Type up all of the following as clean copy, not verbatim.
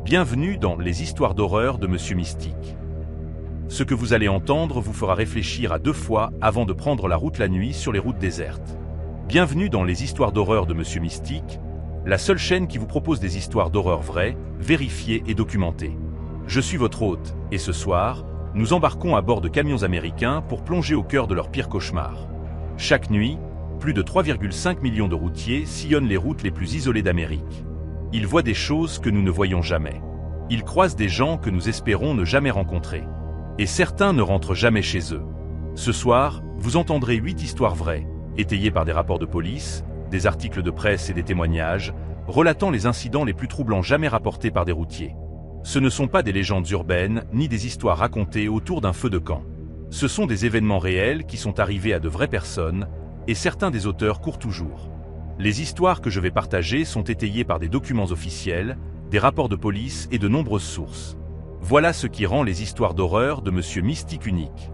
Bienvenue dans les histoires d'horreur de Monsieur Mystique. Ce que vous allez entendre vous fera réfléchir à deux fois avant de prendre la route la nuit sur les routes désertes. Bienvenue dans les histoires d'horreur de Monsieur Mystique, la seule chaîne qui vous propose des histoires d'horreur vraies, vérifiées et documentées. Je suis votre hôte, et ce soir, nous embarquons à bord de camions américains pour plonger au cœur de leurs pires cauchemars. Chaque nuit, plus de 3,5 millions de routiers sillonnent les routes les plus isolées d'Amérique. Ils voient des choses que nous ne voyons jamais. Ils croisent des gens que nous espérons ne jamais rencontrer. Et certains ne rentrent jamais chez eux. Ce soir, vous entendrez 8 histoires vraies, étayées par des rapports de police, des articles de presse et des témoignages, relatant les incidents les plus troublants jamais rapportés par des routiers. Ce ne sont pas des légendes urbaines, ni des histoires racontées autour d'un feu de camp. Ce sont des événements réels qui sont arrivés à de vraies personnes, et certains des auteurs courent toujours. Les histoires que je vais partager sont étayées par des documents officiels, des rapports de police et de nombreuses sources. Voilà ce qui rend les histoires d'horreur de Monsieur Mystique uniques.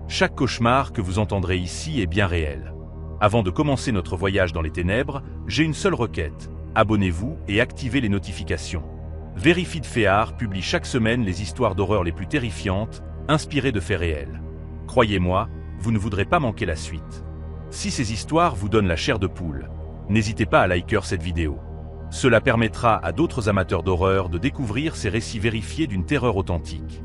Chaque cauchemar que vous entendrez ici est bien réel. Avant de commencer notre voyage dans les ténèbres, j'ai une seule requête. Abonnez-vous et activez les notifications. Vérifie de Féard publie chaque semaine les histoires d'horreur les plus terrifiantes, inspirées de faits réels. Croyez-moi, vous ne voudrez pas manquer la suite. Si ces histoires vous donnent la chair de poule, n'hésitez pas à liker cette vidéo. Cela permettra à d'autres amateurs d'horreur de découvrir ces récits vérifiés d'une terreur authentique.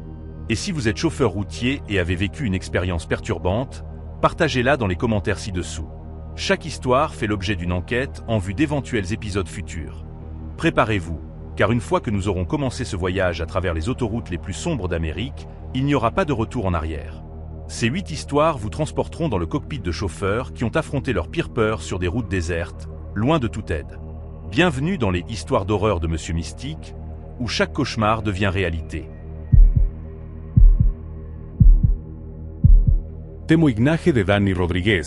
Et si vous êtes chauffeur routier et avez vécu une expérience perturbante, partagez-la dans les commentaires ci-dessous. Chaque histoire fait l'objet d'une enquête en vue d'éventuels épisodes futurs. Préparez-vous, car une fois que nous aurons commencé ce voyage à travers les autoroutes les plus sombres d'Amérique, il n'y aura pas de retour en arrière. Ces 8 histoires vous transporteront dans le cockpit de chauffeurs qui ont affronté leurs pires peurs sur des routes désertes, loin de toute aide. Bienvenue dans les histoires d'horreur de Monsieur Mystique, où chaque cauchemar devient réalité. Témoignage de Dani Rodríguez,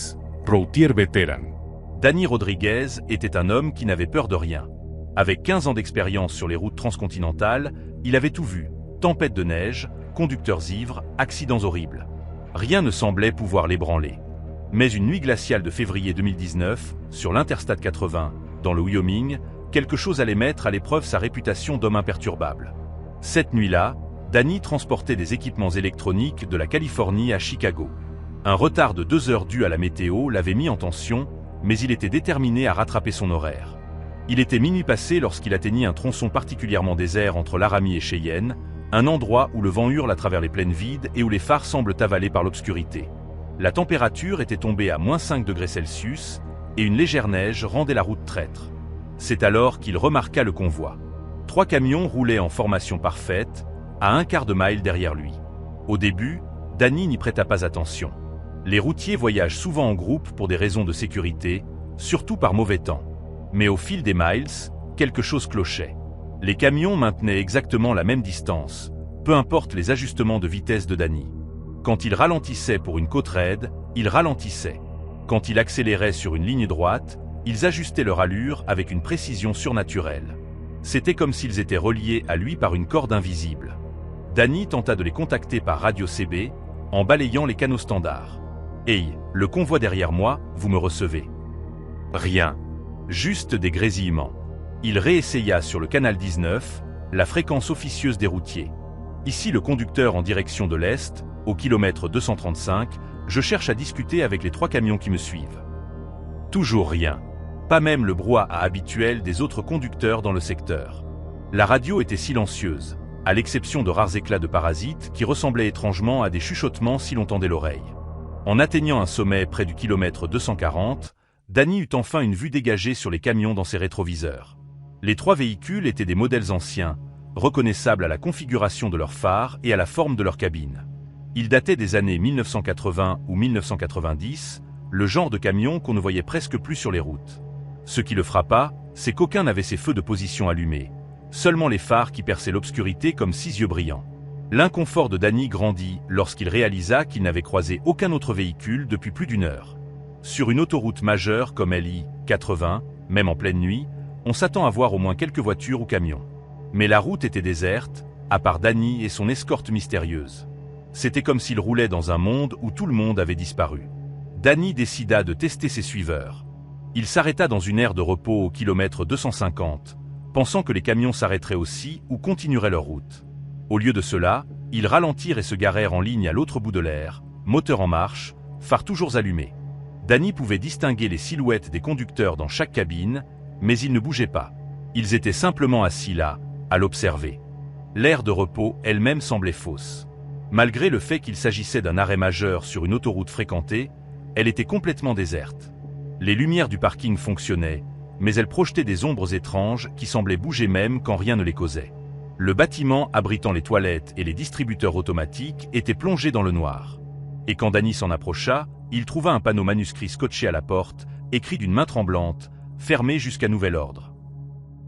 routier vétéran. Dani Rodríguez était un homme qui n'avait peur de rien. Avec 15 ans d'expérience sur les routes transcontinentales, il avait tout vu, tempêtes de neige, conducteurs ivres, accidents horribles. Rien ne semblait pouvoir l'ébranler. Mais une nuit glaciale de février 2019, sur l'Interstate 80, dans le Wyoming, quelque chose allait mettre à l'épreuve sa réputation d'homme imperturbable. Cette nuit-là, Dani transportait des équipements électroniques de la Californie à Chicago. Un retard de 2 heures dû à la météo l'avait mis en tension, mais il était déterminé à rattraper son horaire. Il était minuit passé lorsqu'il atteignit un tronçon particulièrement désert entre Laramie et Cheyenne, un endroit où le vent hurle à travers les plaines vides et où les phares semblent avalés par l'obscurité. La température était tombée à -5 degrés Celsius et une légère neige rendait la route traître. C'est alors qu'il remarqua le convoi. 3 camions roulaient en formation parfaite, à un quart de mile derrière lui. Au début, Dani n'y prêta pas attention. Les routiers voyagent souvent en groupe pour des raisons de sécurité, surtout par mauvais temps. Mais au fil des miles, quelque chose clochait. Les camions maintenaient exactement la même distance, peu importe les ajustements de vitesse de Dani. Quand il ralentissait pour une côte raide, il ralentissait. Quand il accélérait sur une ligne droite, ils ajustaient leur allure avec une précision surnaturelle. C'était comme s'ils étaient reliés à lui par une corde invisible. Dani tenta de les contacter par radio CB, en balayant les canaux standards. « Hey, le convoi derrière moi, vous me recevez ?» Rien. Juste des grésillements. Il réessaya sur le canal 19, la fréquence officieuse des routiers. Ici le conducteur en direction de l'Est, au kilomètre 235, je cherche à discuter avec les 3 camions qui me suivent. Toujours rien. Pas même le brouhaha habituel des autres conducteurs dans le secteur. La radio était silencieuse, à l'exception de rares éclats de parasites qui ressemblaient étrangement à des chuchotements si l'on tendait l'oreille. En atteignant un sommet près du kilomètre 240, Dani eut enfin une vue dégagée sur les camions dans ses rétroviseurs. Les 3 véhicules étaient des modèles anciens, reconnaissables à la configuration de leurs phares et à la forme de leur cabine. Ils dataient des années 1980 ou 1990, le genre de camion qu'on ne voyait presque plus sur les routes. Ce qui le frappa, c'est qu'aucun n'avait ses feux de position allumés, seulement les phares qui perçaient l'obscurité comme 6 yeux brillants. L'inconfort de Dani grandit lorsqu'il réalisa qu'il n'avait croisé aucun autre véhicule depuis plus d'1 heure. Sur une autoroute majeure comme LI 80, même en pleine nuit, on s'attend à voir au moins quelques voitures ou camions. Mais la route était déserte, à part Dani et son escorte mystérieuse. C'était comme s'il roulait dans un monde où tout le monde avait disparu. Dani décida de tester ses suiveurs. Il s'arrêta dans une aire de repos au kilomètre 250, pensant que les camions s'arrêteraient aussi ou continueraient leur route. Au lieu de cela, ils ralentirent et se garèrent en ligne à l'autre bout de l'air, moteur en marche, phares toujours allumés. Danny pouvait distinguer les silhouettes des conducteurs dans chaque cabine, mais ils ne bougeaient pas. Ils étaient simplement assis là, à l'observer. L'aire de repos elle-même semblait fausse. Malgré le fait qu'il s'agissait d'un arrêt majeur sur une autoroute fréquentée, elle était complètement déserte. Les lumières du parking fonctionnaient, mais elles projetaient des ombres étranges qui semblaient bouger même quand rien ne les causait. Le bâtiment abritant les toilettes et les distributeurs automatiques était plongé dans le noir. Et quand Danny s'en approcha, il trouva un panneau manuscrit scotché à la porte, écrit d'une main tremblante, fermé jusqu'à nouvel ordre.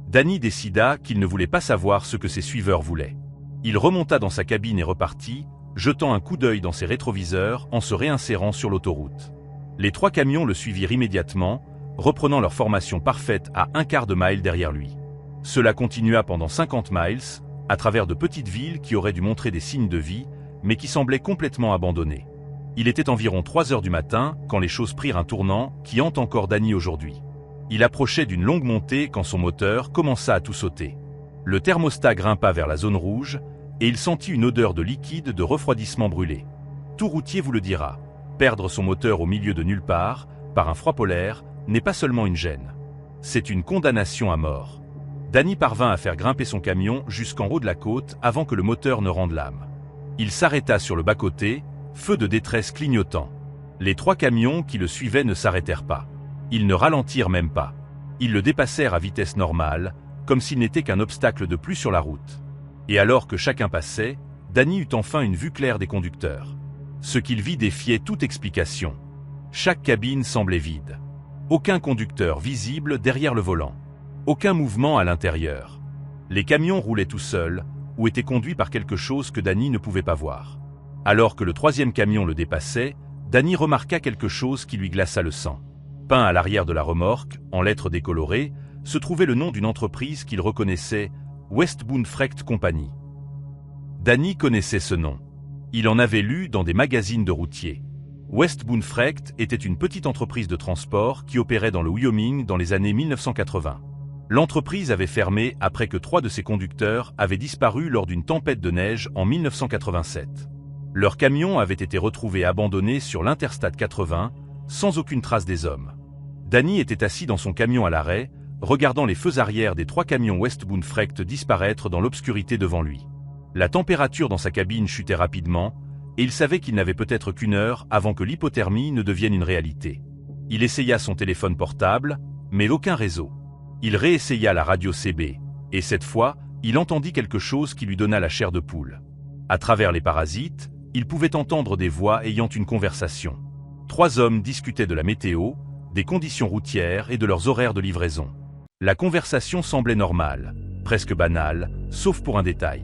Danny décida qu'il ne voulait pas savoir ce que ses suiveurs voulaient. Il remonta dans sa cabine et repartit, jetant un coup d'œil dans ses rétroviseurs en se réinsérant sur l'autoroute. Les 3 camions le suivirent immédiatement, reprenant leur formation parfaite à un quart de mile derrière lui. Cela continua pendant 50 miles, à travers de petites villes qui auraient dû montrer des signes de vie, mais qui semblaient complètement abandonnées. Il était environ 3 heures du matin quand les choses prirent un tournant qui hante encore Danny aujourd'hui. Il approchait d'une longue montée quand son moteur commença à tout sauter. Le thermostat grimpa vers la zone rouge, et il sentit une odeur de liquide de refroidissement brûlé. Tout routier vous le dira, perdre son moteur au milieu de nulle part, par un froid polaire, n'est pas seulement une gêne. C'est une condamnation à mort. Danny parvint à faire grimper son camion jusqu'en haut de la côte avant que le moteur ne rende l'âme. Il s'arrêta sur le bas-côté, feu de détresse clignotant. Les 3 camions qui le suivaient ne s'arrêtèrent pas. Ils ne ralentirent même pas. Ils le dépassèrent à vitesse normale, comme s'il n'était qu'un obstacle de plus sur la route. Et alors que chacun passait, Danny eut enfin une vue claire des conducteurs. Ce qu'il vit défiait toute explication. Chaque cabine semblait vide. Aucun conducteur visible derrière le volant. Aucun mouvement à l'intérieur. Les camions roulaient tout seuls, ou étaient conduits par quelque chose que Danny ne pouvait pas voir. Alors que le 3e camion le dépassait, Danny remarqua quelque chose qui lui glaça le sang. Peint à l'arrière de la remorque, en lettres décolorées, se trouvait le nom d'une entreprise qu'il reconnaissait, Westbound Freight Company. Danny connaissait ce nom. Il en avait lu dans des magazines de routiers. Westbound Freight était une petite entreprise de transport qui opérait dans le Wyoming dans les années 1980. L'entreprise avait fermé après que 3 de ses conducteurs avaient disparu lors d'une tempête de neige en 1987. Leurs camions avaient été retrouvés abandonnés sur l'Interstate 80, sans aucune trace des hommes. Danny était assis dans son camion à l'arrêt, regardant les feux arrière des 3 camions Westbound Freight disparaître dans l'obscurité devant lui. La température dans sa cabine chutait rapidement, et il savait qu'il n'avait peut-être qu'une heure avant que l'hypothermie ne devienne une réalité. Il essaya son téléphone portable, mais aucun réseau. Il réessaya la radio CB, et cette fois, il entendit quelque chose qui lui donna la chair de poule. À travers les parasites, il pouvait entendre des voix ayant une conversation. 3 hommes discutaient de la météo, des conditions routières et de leurs horaires de livraison. La conversation semblait normale, presque banale, sauf pour un détail.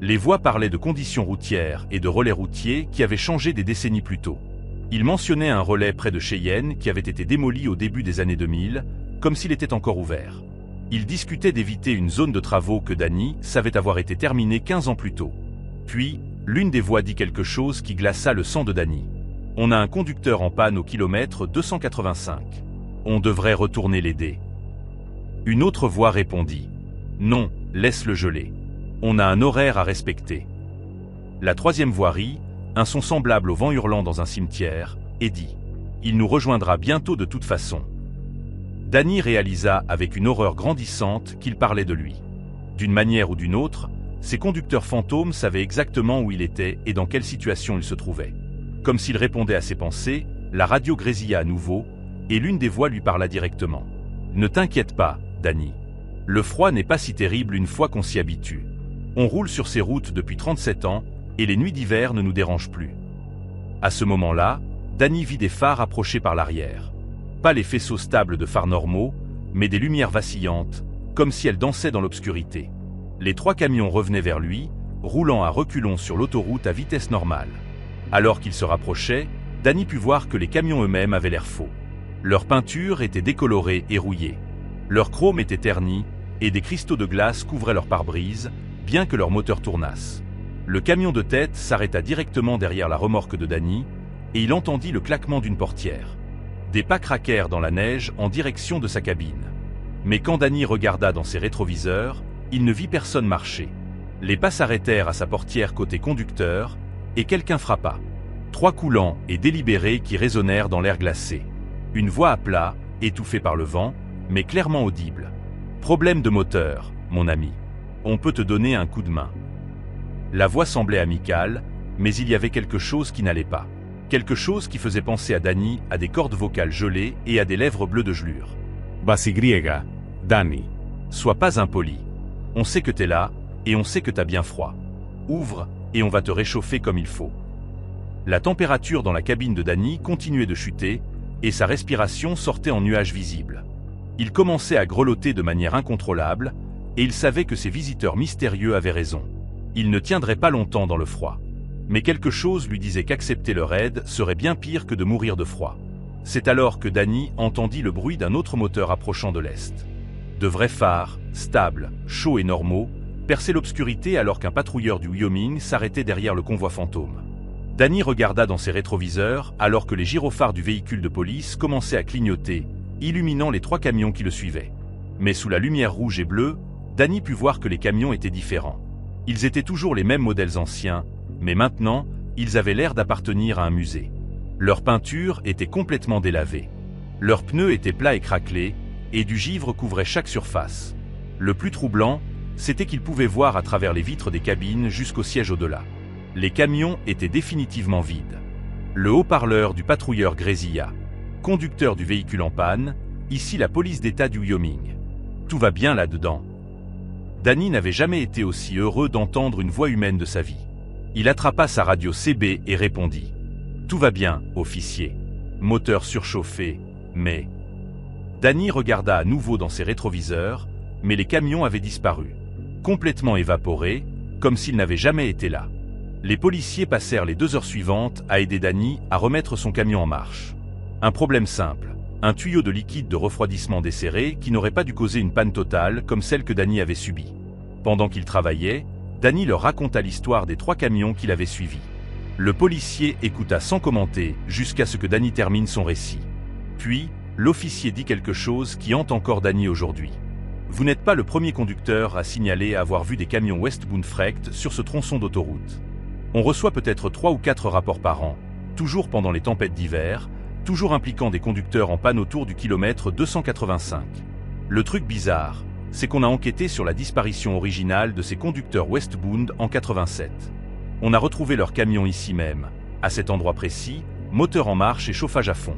Les voix parlaient de conditions routières et de relais routiers qui avaient changé des décennies plus tôt. Ils mentionnaient un relais près de Cheyenne qui avait été démoli au début des années 2000, comme s'il était encore ouvert. Ils discutaient d'éviter une zone de travaux que Danny savait avoir été terminée 15 ans plus tôt. Puis, l'une des voix dit quelque chose qui glaça le sang de Danny. « On a un conducteur en panne au kilomètre 285. On devrait retourner l'aider. » Une autre voix répondit « Non, laisse-le geler. On a un horaire à respecter. » La 3e voix rit, un son semblable au vent hurlant dans un cimetière, et dit « Il nous rejoindra bientôt de toute façon. » Danny réalisa avec une horreur grandissante qu'il parlait de lui. D'une manière ou d'une autre, ces conducteurs fantômes savaient exactement où il était et dans quelle situation il se trouvait. Comme s'il répondait à ses pensées, la radio grésilla à nouveau, et l'une des voix lui parla directement. « Ne t'inquiète pas, Danny. Le froid n'est pas si terrible une fois qu'on s'y habitue. On roule sur ces routes depuis 37 ans, et les nuits d'hiver ne nous dérangent plus. » À ce moment-là, Danny vit des phares approcher par l'arrière. Pas les faisceaux stables de phares normaux, mais des lumières vacillantes, comme si elles dansaient dans l'obscurité. Les 3 camions revenaient vers lui, roulant à reculons sur l'autoroute à vitesse normale. Alors qu'ils se rapprochaient, Danny put voir que les camions eux-mêmes avaient l'air faux. Leur peinture était décolorée et rouillée. Leur chrome était terni, et des cristaux de glace couvraient leurs pare-brise, bien que leurs moteurs tournassent. Le camion de tête s'arrêta directement derrière la remorque de Danny, et il entendit le claquement d'une portière. Des pas craquèrent dans la neige en direction de sa cabine. Mais quand Danny regarda dans ses rétroviseurs, il ne vit personne marcher. Les pas s'arrêtèrent à sa portière côté conducteur, et quelqu'un frappa. 3 coups lents et délibérés qui résonnèrent dans l'air glacé. Une voix appela, étouffée par le vent, mais clairement audible. « Problème de moteur, mon ami. On peut te donner un coup de main. » La voix semblait amicale, mais il y avait quelque chose qui n'allait pas. Quelque chose qui faisait penser à Danny à des cordes vocales gelées et à des lèvres bleues de gelure. Basi griega, Danny. Sois pas impoli. On sait que t'es là, et on sait que t'as bien froid. Ouvre, et on va te réchauffer comme il faut. La température dans la cabine de Danny continuait de chuter, et sa respiration sortait en nuages visibles. Il commençait à grelotter de manière incontrôlable, et il savait que ses visiteurs mystérieux avaient raison. Il ne tiendrait pas longtemps dans le froid. Mais quelque chose lui disait qu'accepter leur aide serait bien pire que de mourir de froid. C'est alors que Danny entendit le bruit d'un autre moteur approchant de l'est. De vrais phares, stables, chauds et normaux, perçaient l'obscurité alors qu'un patrouilleur du Wyoming s'arrêtait derrière le convoi fantôme. Danny regarda dans ses rétroviseurs alors que les gyrophares du véhicule de police commençaient à clignoter, illuminant les 3 camions qui le suivaient. Mais sous la lumière rouge et bleue, Danny put voir que les camions étaient différents. Ils étaient toujours les mêmes modèles anciens, mais maintenant, ils avaient l'air d'appartenir à un musée. Leur peinture était complètement délavée. Leurs pneus étaient plats et craquelés, et du givre couvrait chaque surface. Le plus troublant, c'était qu'ils pouvaient voir à travers les vitres des cabines jusqu'au siège au-delà. Les camions étaient définitivement vides. Le haut-parleur du patrouilleur grésilla. Conducteur du véhicule en panne, ici la police d'État du Wyoming. Tout va bien là-dedans. Danny n'avait jamais été aussi heureux d'entendre une voix humaine de sa vie. Il attrapa sa radio CB et répondit. Tout va bien, officier. Moteur surchauffé, mais... Danny regarda à nouveau dans ses rétroviseurs, mais les camions avaient disparu. Complètement évaporés, comme s'ils n'avaient jamais été là. Les policiers passèrent les 2 heures suivantes à aider Danny à remettre son camion en marche. Un problème simple, un tuyau de liquide de refroidissement desserré qui n'aurait pas dû causer une panne totale comme celle que Danny avait subie. Pendant qu'il travaillait, Danny leur raconta l'histoire des 3 camions qu'il avait suivis. Le policier écouta sans commenter jusqu'à ce que Danny termine son récit. Puis, l'officier dit quelque chose qui hante encore Danny aujourd'hui. Vous n'êtes pas le premier conducteur à signaler avoir vu des camions Westbound Freight sur ce tronçon d'autoroute. On reçoit peut-être 3 ou 4 rapports par an, toujours pendant les tempêtes d'hiver, toujours impliquant des conducteurs en panne autour du kilomètre 285. Le truc bizarre, c'est qu'on a enquêté sur la disparition originale de ces conducteurs Westbound en 87. On a retrouvé leur camion ici même, à cet endroit précis, moteur en marche et chauffage à fond.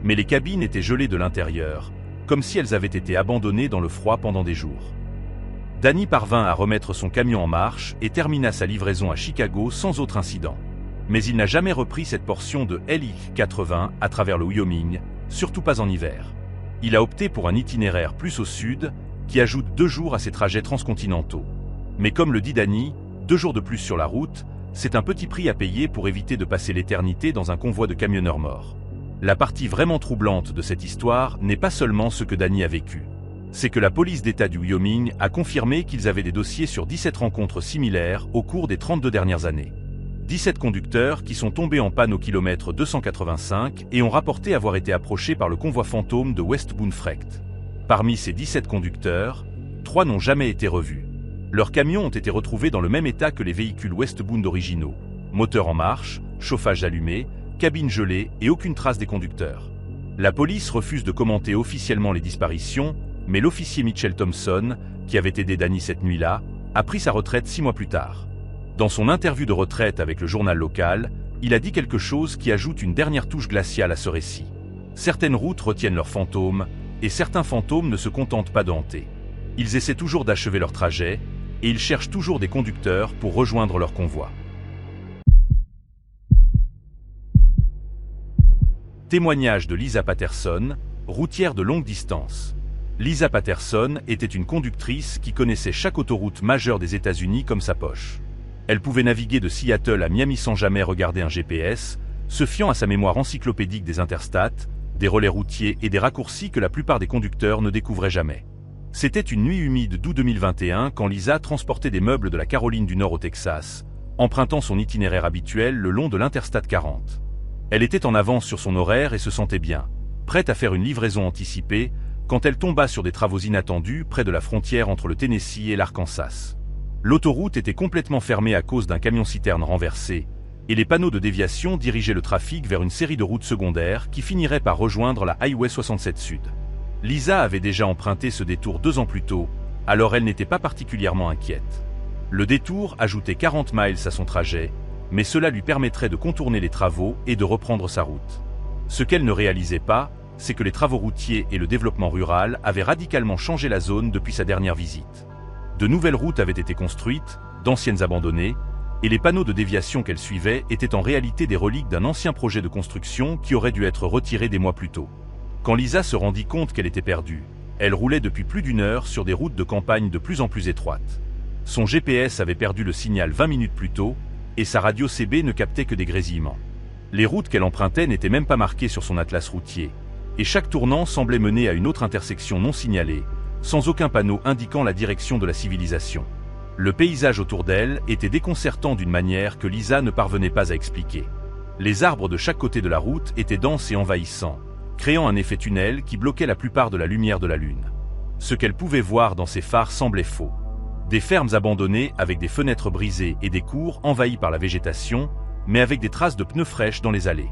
Mais les cabines étaient gelées de l'intérieur, comme si elles avaient été abandonnées dans le froid pendant des jours. Danny parvint à remettre son camion en marche et termina sa livraison à Chicago sans autre incident. Mais il n'a jamais repris cette portion de LI-80 à travers le Wyoming, surtout pas en hiver. Il a opté pour un itinéraire plus au sud, qui ajoute 2 jours à ses trajets transcontinentaux. Mais comme le dit Danny, 2 jours de plus sur la route, c'est un petit prix à payer pour éviter de passer l'éternité dans un convoi de camionneurs morts. La partie vraiment troublante de cette histoire n'est pas seulement ce que Danny a vécu. C'est que la police d'État du Wyoming a confirmé qu'ils avaient des dossiers sur 17 rencontres similaires au cours des 32 dernières années. 17 conducteurs qui sont tombés en panne au kilomètre 285 et ont rapporté avoir été approchés par le convoi fantôme de Westbound Freight. Parmi ces 17 conducteurs, 3 n'ont jamais été revus. Leurs camions ont été retrouvés dans le même état que les véhicules Westbound originaux. Moteur en marche, chauffage allumé, cabine gelée et aucune trace des conducteurs. La police refuse de commenter officiellement les disparitions, mais l'officier Mitchell Thompson, qui avait aidé Danny cette nuit-là, a pris sa retraite 6 mois plus tard. Dans son interview de retraite avec le journal local, il a dit quelque chose qui ajoute une dernière touche glaciale à ce récit. Certaines routes retiennent leurs fantômes, et certains fantômes ne se contentent pas de hanter. Ils essaient toujours d'achever leur trajet, et ils cherchent toujours des conducteurs pour rejoindre leur convoi. Témoignage de Lisa Patterson, routière de longue distance. Lisa Patterson était une conductrice qui connaissait chaque autoroute majeure des États-Unis comme sa poche. Elle pouvait naviguer de Seattle à Miami sans jamais regarder un GPS, se fiant à sa mémoire encyclopédique des interstates, des relais routiers et des raccourcis que la plupart des conducteurs ne découvraient jamais. C'était une nuit humide d'août 2021 quand Lisa transportait des meubles de la Caroline du Nord au Texas, empruntant son itinéraire habituel le long de l'Interstate 40. Elle était en avance sur son horaire et se sentait bien, prête à faire une livraison anticipée, quand elle tomba sur des travaux inattendus près de la frontière entre le Tennessee et l'Arkansas. L'autoroute était complètement fermée à cause d'un camion-citerne renversé, et les panneaux de déviation dirigeaient le trafic vers une série de routes secondaires qui finiraient par rejoindre la Highway 67 Sud. Lisa avait déjà emprunté ce détour 2 ans plus tôt, alors elle n'était pas particulièrement inquiète. Le détour ajoutait 40 miles à son trajet, mais cela lui permettrait de contourner les travaux et de reprendre sa route. Ce qu'elle ne réalisait pas, c'est que les travaux routiers et le développement rural avaient radicalement changé la zone depuis sa dernière visite. De nouvelles routes avaient été construites, d'anciennes abandonnées, et les panneaux de déviation qu'elle suivait étaient en réalité des reliques d'un ancien projet de construction qui aurait dû être retiré des mois plus tôt. Quand Lisa se rendit compte qu'elle était perdue, elle roulait depuis plus d'1 heure sur des routes de campagne de plus en plus étroites. Son GPS avait perdu le signal 20 minutes plus tôt, et sa radio CB ne captait que des grésillements. Les routes qu'elle empruntait n'étaient même pas marquées sur son atlas routier, et chaque tournant semblait mener à une autre intersection non signalée, sans aucun panneau indiquant la direction de la civilisation. Le paysage autour d'elle était déconcertant d'une manière que Lisa ne parvenait pas à expliquer. Les arbres de chaque côté de la route étaient denses et envahissants, créant un effet tunnel qui bloquait la plupart de la lumière de la lune. Ce qu'elle pouvait voir dans ses phares semblait faux. Des fermes abandonnées avec des fenêtres brisées et des cours envahis par la végétation, mais avec des traces de pneus fraîches dans les allées.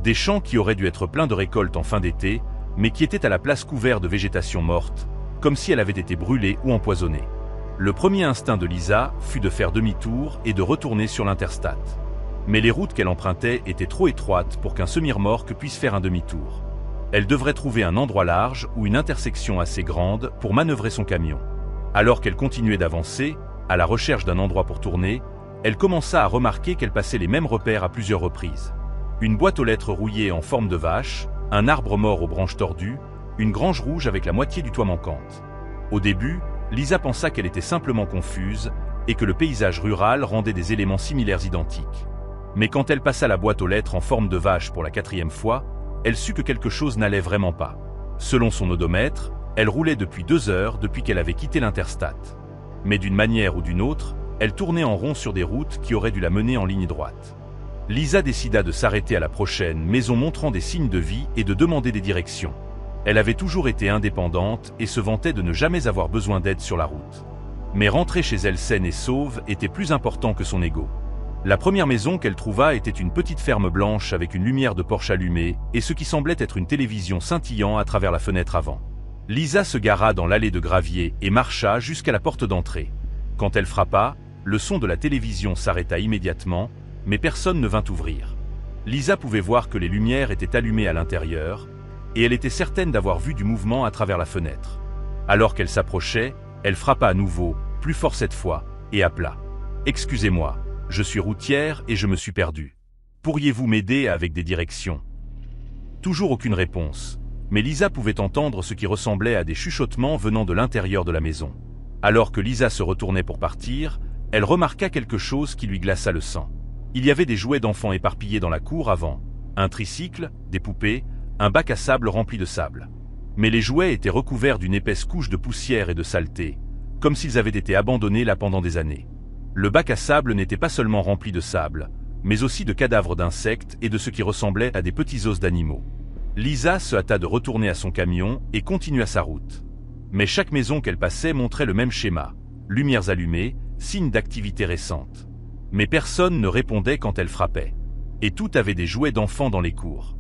Des champs qui auraient dû être pleins de récoltes en fin d'été, mais qui étaient à la place couverts de végétation morte, comme si elle avait été brûlée ou empoisonnée. Le premier instinct de Lisa fut de faire demi-tour et de retourner sur l'interstate. Mais les routes qu'elle empruntait étaient trop étroites pour qu'un semi-remorque puisse faire un demi-tour. Elle devrait trouver un endroit large ou une intersection assez grande pour manœuvrer son camion. Alors qu'elle continuait d'avancer, à la recherche d'un endroit pour tourner, elle commença à remarquer qu'elle passait les mêmes repères à plusieurs reprises. Une boîte aux lettres rouillée en forme de vache, un arbre mort aux branches tordues, une grange rouge avec la moitié du toit manquante. Au début, Lisa pensa qu'elle était simplement confuse et que le paysage rural rendait des éléments similaires identiques. Mais quand elle passa la boîte aux lettres en forme de vache pour la 4e fois, elle sut que quelque chose n'allait vraiment pas. Selon son odomètre, elle roulait depuis 2 heures depuis qu'elle avait quitté l'interstate. Mais d'une manière ou d'une autre, elle tournait en rond sur des routes qui auraient dû la mener en ligne droite. Lisa décida de s'arrêter à la prochaine maison montrant des signes de vie et de demander des directions. Elle avait toujours été indépendante et se vantait de ne jamais avoir besoin d'aide sur la route. Mais rentrer chez elle saine et sauve était plus important que son ego. La première maison qu'elle trouva était une petite ferme blanche avec une lumière de porche allumée et ce qui semblait être une télévision scintillant à travers la fenêtre avant. Lisa se gara dans l'allée de gravier et marcha jusqu'à la porte d'entrée. Quand elle frappa, le son de la télévision s'arrêta immédiatement, mais personne ne vint ouvrir. Lisa pouvait voir que les lumières étaient allumées à l'intérieur, et elle était certaine d'avoir vu du mouvement à travers la fenêtre. Alors qu'elle s'approchait, elle frappa à nouveau, plus fort cette fois, et appela. « Excusez-moi, je suis routière et je me suis perdue. Pourriez-vous m'aider avec des directions ?» Toujours aucune réponse, mais Lisa pouvait entendre ce qui ressemblait à des chuchotements venant de l'intérieur de la maison. Alors que Lisa se retournait pour partir, elle remarqua quelque chose qui lui glaça le sang. Il y avait des jouets d'enfants éparpillés dans la cour avant, un tricycle, des poupées, un bac à sable rempli de sable. Mais les jouets étaient recouverts d'une épaisse couche de poussière et de saleté, comme s'ils avaient été abandonnés là pendant des années. Le bac à sable n'était pas seulement rempli de sable, mais aussi de cadavres d'insectes et de ce qui ressemblait à des petits os d'animaux. Lisa se hâta de retourner à son camion et continua sa route. Mais chaque maison qu'elle passait montrait le même schéma, lumières allumées, signe d'activité récente. Mais personne ne répondait quand elle frappait. Et tout avait des jouets d'enfants dans les cours.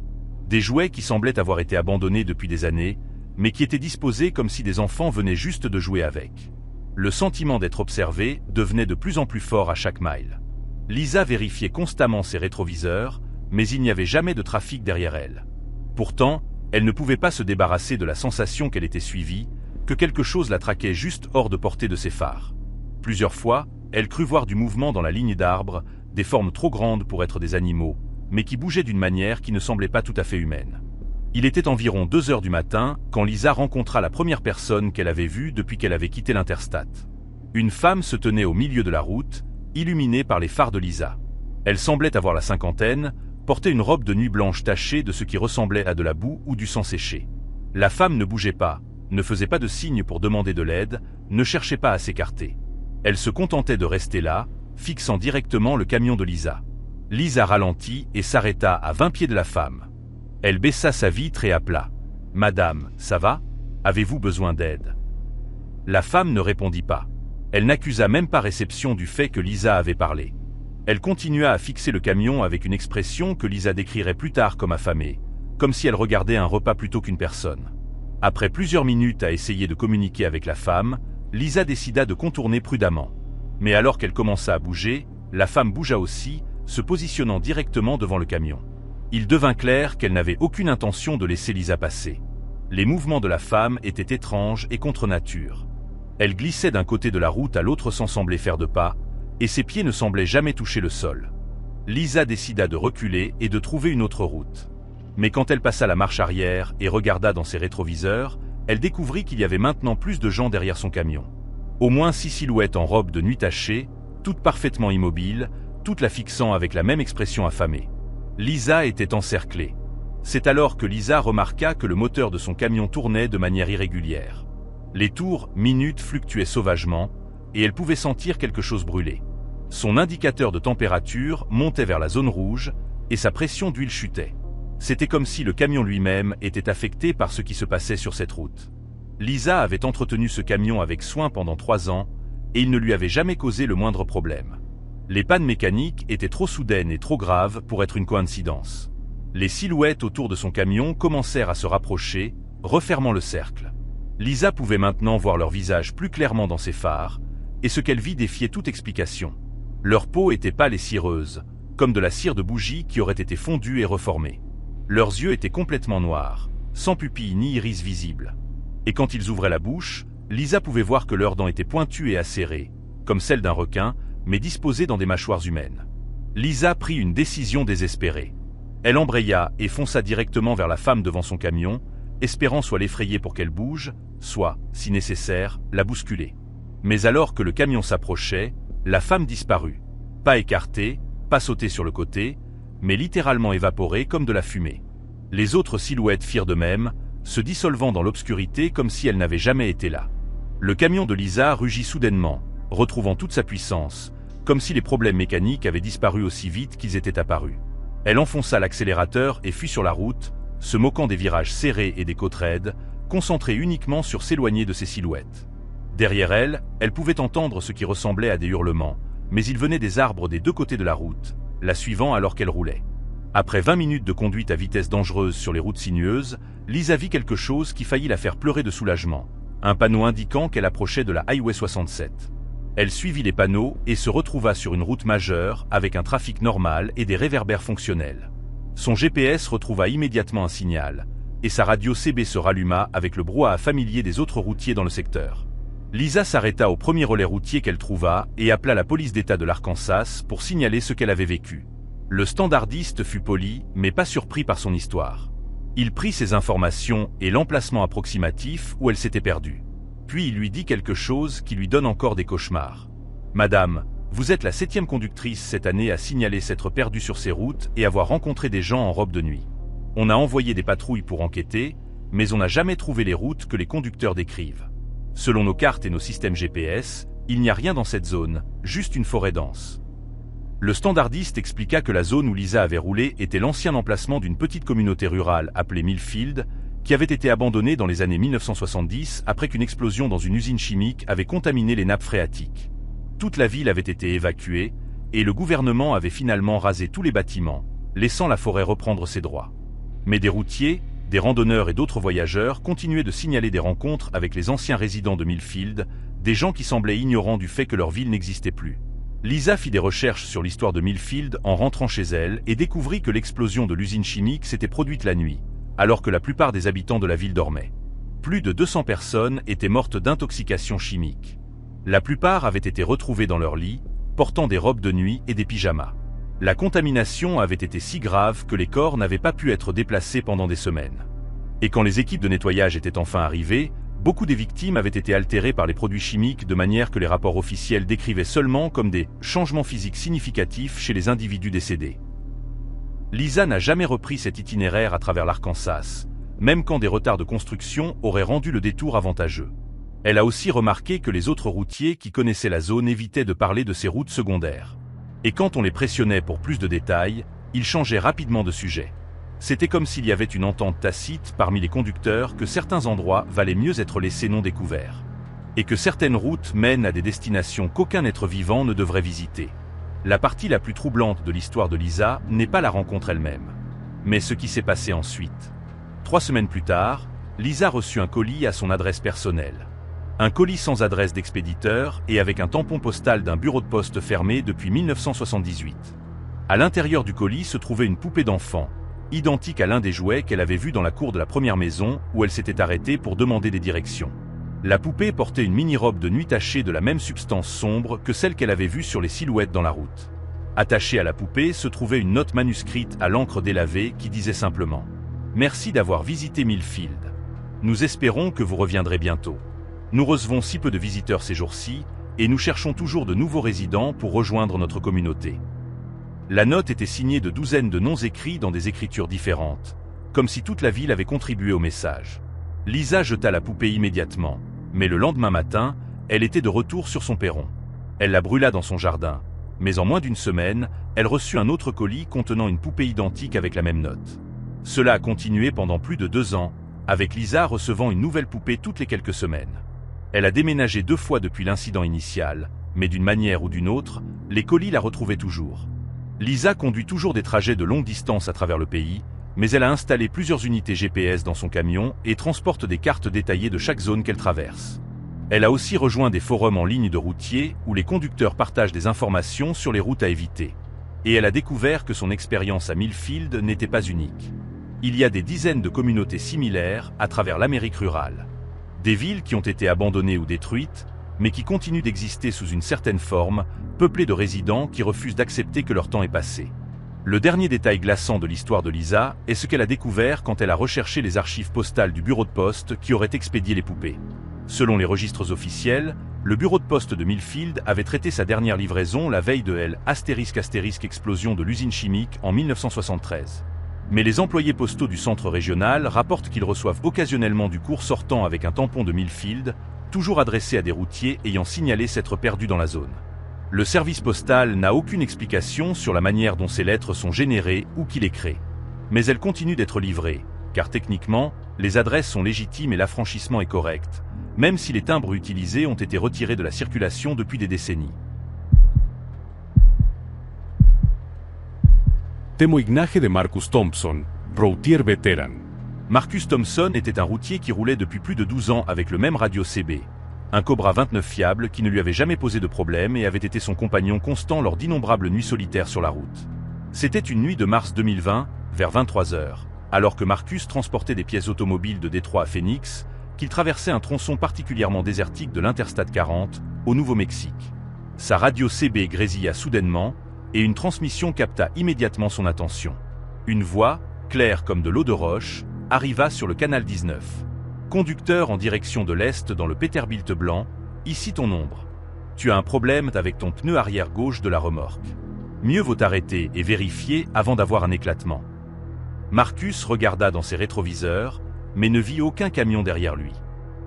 Des jouets qui semblaient avoir été abandonnés depuis des années, mais qui étaient disposés comme si des enfants venaient juste de jouer avec. Le sentiment d'être observé devenait de plus en plus fort à chaque mile. Lisa vérifiait constamment ses rétroviseurs, mais il n'y avait jamais de trafic derrière elle. Pourtant, elle ne pouvait pas se débarrasser de la sensation qu'elle était suivie, que quelque chose la traquait juste hors de portée de ses phares. Plusieurs fois, elle crut voir du mouvement dans la ligne d'arbres, des formes trop grandes pour être des animaux, mais qui bougeaient d'une manière qui ne semblait pas tout à fait humaine. Il était environ 2 heures du matin quand Lisa rencontra la première personne qu'elle avait vue depuis qu'elle avait quitté l'interstate. Une femme se tenait au milieu de la route, illuminée par les phares de Lisa. Elle semblait avoir la cinquantaine, portait une robe de nuit blanche tachée de ce qui ressemblait à de la boue ou du sang séché. La femme ne bougeait pas, ne faisait pas de signe pour demander de l'aide, ne cherchait pas à s'écarter. Elle se contentait de rester là, fixant directement le camion de Lisa. Lisa ralentit et s'arrêta à 20 pieds de la femme. Elle baissa sa vitre et appela. « Madame, ça va ?» Avez-vous besoin d'aide » La femme ne répondit pas. Elle n'accusa même pas réception du fait que Lisa avait parlé. Elle continua à fixer le camion avec une expression que Lisa décrirait plus tard comme affamée, comme si elle regardait un repas plutôt qu'une personne. Après plusieurs minutes à essayer de communiquer avec la femme, Lisa décida de contourner prudemment. Mais alors qu'elle commença à bouger, la femme bougea aussi, se positionnant directement devant le camion. Il devint clair qu'elle n'avait aucune intention de laisser Lisa passer. Les mouvements de la femme étaient étranges et contre nature. Elle glissait d'un côté de la route à l'autre sans sembler faire de pas, et ses pieds ne semblaient jamais toucher le sol. Lisa décida de reculer et de trouver une autre route. Mais quand elle passa la marche arrière et regarda dans ses rétroviseurs, elle découvrit qu'il y avait maintenant plus de gens derrière son camion. Au moins 6 silhouettes en robe de nuit tachée, toutes parfaitement immobiles, toutes la fixant avec la même expression affamée. Lisa était encerclée. C'est alors que Lisa remarqua que le moteur de son camion tournait de manière irrégulière. Les tours, minutes fluctuaient sauvagement, et elle pouvait sentir quelque chose brûler. Son indicateur de température montait vers la zone rouge, et sa pression d'huile chutait. C'était comme si le camion lui-même était affecté par ce qui se passait sur cette route. Lisa avait entretenu ce camion avec soin pendant 3 ans, et il ne lui avait jamais causé le moindre problème. Les pannes mécaniques étaient trop soudaines et trop graves pour être une coïncidence. Les silhouettes autour de son camion commencèrent à se rapprocher, refermant le cercle. Lisa pouvait maintenant voir leur visage plus clairement dans ses phares, et ce qu'elle vit défiait toute explication. Leur peau était pâle et cireuse, comme de la cire de bougie qui aurait été fondue et reformée. Leurs yeux étaient complètement noirs, sans pupilles ni iris visibles. Et quand ils ouvraient la bouche, Lisa pouvait voir que leurs dents étaient pointues et acérées, comme celles d'un requin, mais disposées dans des mâchoires humaines. Lisa prit une décision désespérée. Elle embraya et fonça directement vers la femme devant son camion, espérant soit l'effrayer pour qu'elle bouge, soit, si nécessaire, la bousculer. Mais alors que le camion s'approchait, la femme disparut. Pas écartée, pas sautée sur le côté, mais littéralement évaporée comme de la fumée. Les autres silhouettes firent de même, se dissolvant dans l'obscurité comme si elles n'avaient jamais été là. Le camion de Lisa rugit soudainement, retrouvant toute sa puissance, comme si les problèmes mécaniques avaient disparu aussi vite qu'ils étaient apparus. Elle enfonça l'accélérateur et fut sur la route, se moquant des virages serrés et des côtes raides, concentrée uniquement sur s'éloigner de ces silhouettes. Derrière elle, elle pouvait entendre ce qui ressemblait à des hurlements, mais ils venaient des arbres des deux côtés de la route, la suivant alors qu'elle roulait. Après 20 minutes de conduite à vitesse dangereuse sur les routes sinueuses, Lisa vit quelque chose qui faillit la faire pleurer de soulagement, un panneau indiquant qu'elle approchait de la Highway 67. Elle suivit les panneaux et se retrouva sur une route majeure avec un trafic normal et des réverbères fonctionnels. Son GPS retrouva immédiatement un signal, et sa radio CB se ralluma avec le brouhaha familier des autres routiers dans le secteur. Lisa s'arrêta au premier relais routier qu'elle trouva et appela la police d'État de l'Arkansas pour signaler ce qu'elle avait vécu. Le standardiste fut poli, mais pas surpris par son histoire. Il prit ses informations et l'emplacement approximatif où elle s'était perdue. Puis il lui dit quelque chose qui lui donne encore des cauchemars. « Madame, vous êtes la 7e conductrice cette année à signaler s'être perdue sur ces routes et avoir rencontré des gens en robe de nuit. On a envoyé des patrouilles pour enquêter, mais on n'a jamais trouvé les routes que les conducteurs décrivent. Selon nos cartes et nos systèmes GPS, il n'y a rien dans cette zone, juste une forêt dense. » Le standardiste expliqua que la zone où Lisa avait roulé était l'ancien emplacement d'une petite communauté rurale appelée Millfield, qui avait été abandonnée dans les années 1970 après qu'une explosion dans une usine chimique avait contaminé les nappes phréatiques. Toute la ville avait été évacuée, et le gouvernement avait finalement rasé tous les bâtiments, laissant la forêt reprendre ses droits. Mais des routiers, des randonneurs et d'autres voyageurs continuaient de signaler des rencontres avec les anciens résidents de Millfield, des gens qui semblaient ignorants du fait que leur ville n'existait plus. Lisa fit des recherches sur l'histoire de Millfield en rentrant chez elle et découvrit que l'explosion de l'usine chimique s'était produite la nuit, alors que la plupart des habitants de la ville dormaient. Plus de 200 personnes étaient mortes d'intoxication chimique. La plupart avaient été retrouvées dans leur lit, portant des robes de nuit et des pyjamas. La contamination avait été si grave que les corps n'avaient pas pu être déplacés pendant des semaines. Et quand les équipes de nettoyage étaient enfin arrivées, beaucoup des victimes avaient été altérées par les produits chimiques de manière que les rapports officiels décrivaient seulement comme des changements physiques significatifs chez les individus décédés. Lisa n'a jamais repris cet itinéraire à travers l'Arkansas, même quand des retards de construction auraient rendu le détour avantageux. Elle a aussi remarqué que les autres routiers qui connaissaient la zone évitaient de parler de ces routes secondaires. Et quand on les pressionnait pour plus de détails, ils changeaient rapidement de sujet. C'était comme s'il y avait une entente tacite parmi les conducteurs que certains endroits valaient mieux être laissés non découverts. Et que certaines routes mènent à des destinations qu'aucun être vivant ne devrait visiter. La partie la plus troublante de l'histoire de Lisa n'est pas la rencontre elle-même, mais ce qui s'est passé ensuite. 3 semaines plus tard, Lisa reçut un colis à son adresse personnelle. Un colis sans adresse d'expéditeur et avec un tampon postal d'un bureau de poste fermé depuis 1978. À l'intérieur du colis se trouvait une poupée d'enfant, identique à l'un des jouets qu'elle avait vus dans la cour de la première maison où elle s'était arrêtée pour demander des directions. La poupée portait une mini-robe de nuit tachée de la même substance sombre que celle qu'elle avait vue sur les silhouettes dans la route. Attachée à la poupée se trouvait une note manuscrite à l'encre délavée qui disait simplement « Merci d'avoir visité Millfield. Nous espérons que vous reviendrez bientôt. Nous recevons si peu de visiteurs ces jours-ci et nous cherchons toujours de nouveaux résidents pour rejoindre notre communauté. » La note était signée de douzaines de noms écrits dans des écritures différentes, comme si toute la ville avait contribué au message. Lisa jeta la poupée immédiatement, mais le lendemain matin, elle était de retour sur son perron. Elle la brûla dans son jardin, mais en moins d'une semaine, elle reçut un autre colis contenant une poupée identique avec la même note. Cela a continué pendant plus de 2 ans, avec Lisa recevant une nouvelle poupée toutes les quelques semaines. Elle a déménagé 2 fois depuis l'incident initial, mais d'une manière ou d'une autre, les colis la retrouvaient toujours. Lisa conduit toujours des trajets de longue distance à travers le pays, mais elle a installé plusieurs unités GPS dans son camion et transporte des cartes détaillées de chaque zone qu'elle traverse. Elle a aussi rejoint des forums en ligne de routiers où les conducteurs partagent des informations sur les routes à éviter. Et elle a découvert que son expérience à Millfield n'était pas unique. Il y a des dizaines de communautés similaires à travers l'Amérique rurale. Des villes qui ont été abandonnées ou détruites, mais qui continuent d'exister sous une certaine forme, peuplées de résidents qui refusent d'accepter que leur temps est passé. Le dernier détail glaçant de l'histoire de Lisa est ce qu'elle a découvert quand elle a recherché les archives postales du bureau de poste qui aurait expédié les poupées. Selon les registres officiels, le bureau de poste de Millfield avait traité sa dernière livraison la veille de l'explosion de l'usine chimique en 1973. Mais les employés postaux du centre régional rapportent qu'ils reçoivent occasionnellement du courrier sortant avec un tampon de Millfield, toujours adressé à des routiers ayant signalé s'être perdus dans la zone. Le service postal n'a aucune explication sur la manière dont ces lettres sont générées ou qui les crée. Mais elles continuent d'être livrées, car techniquement, les adresses sont légitimes et l'affranchissement est correct, même si les timbres utilisés ont été retirés de la circulation depuis des décennies. Témoignage de Marcus Thompson, routier vétéran. Marcus Thompson était un routier qui roulait depuis plus de 12 ans avec le même radio CB. Un Cobra 29 fiable qui ne lui avait jamais posé de problème et avait été son compagnon constant lors d'innombrables nuits solitaires sur la route. C'était une nuit de mars 2020, vers 23 h, alors que Marcus transportait des pièces automobiles de Détroit à Phoenix, qu'il traversait un tronçon particulièrement désertique de l'Interstate 40, au Nouveau-Mexique. Sa radio CB grésilla soudainement, et une transmission capta immédiatement son attention. Une voix, claire comme de l'eau de roche, arriva sur le canal 19. Conducteur en direction de l'est dans le Peterbilt blanc, ici ton ombre. Tu as un problème avec ton pneu arrière gauche de la remorque. Mieux vaut t'arrêter et vérifier avant d'avoir un éclatement. Marcus regarda dans ses rétroviseurs, mais ne vit aucun camion derrière lui.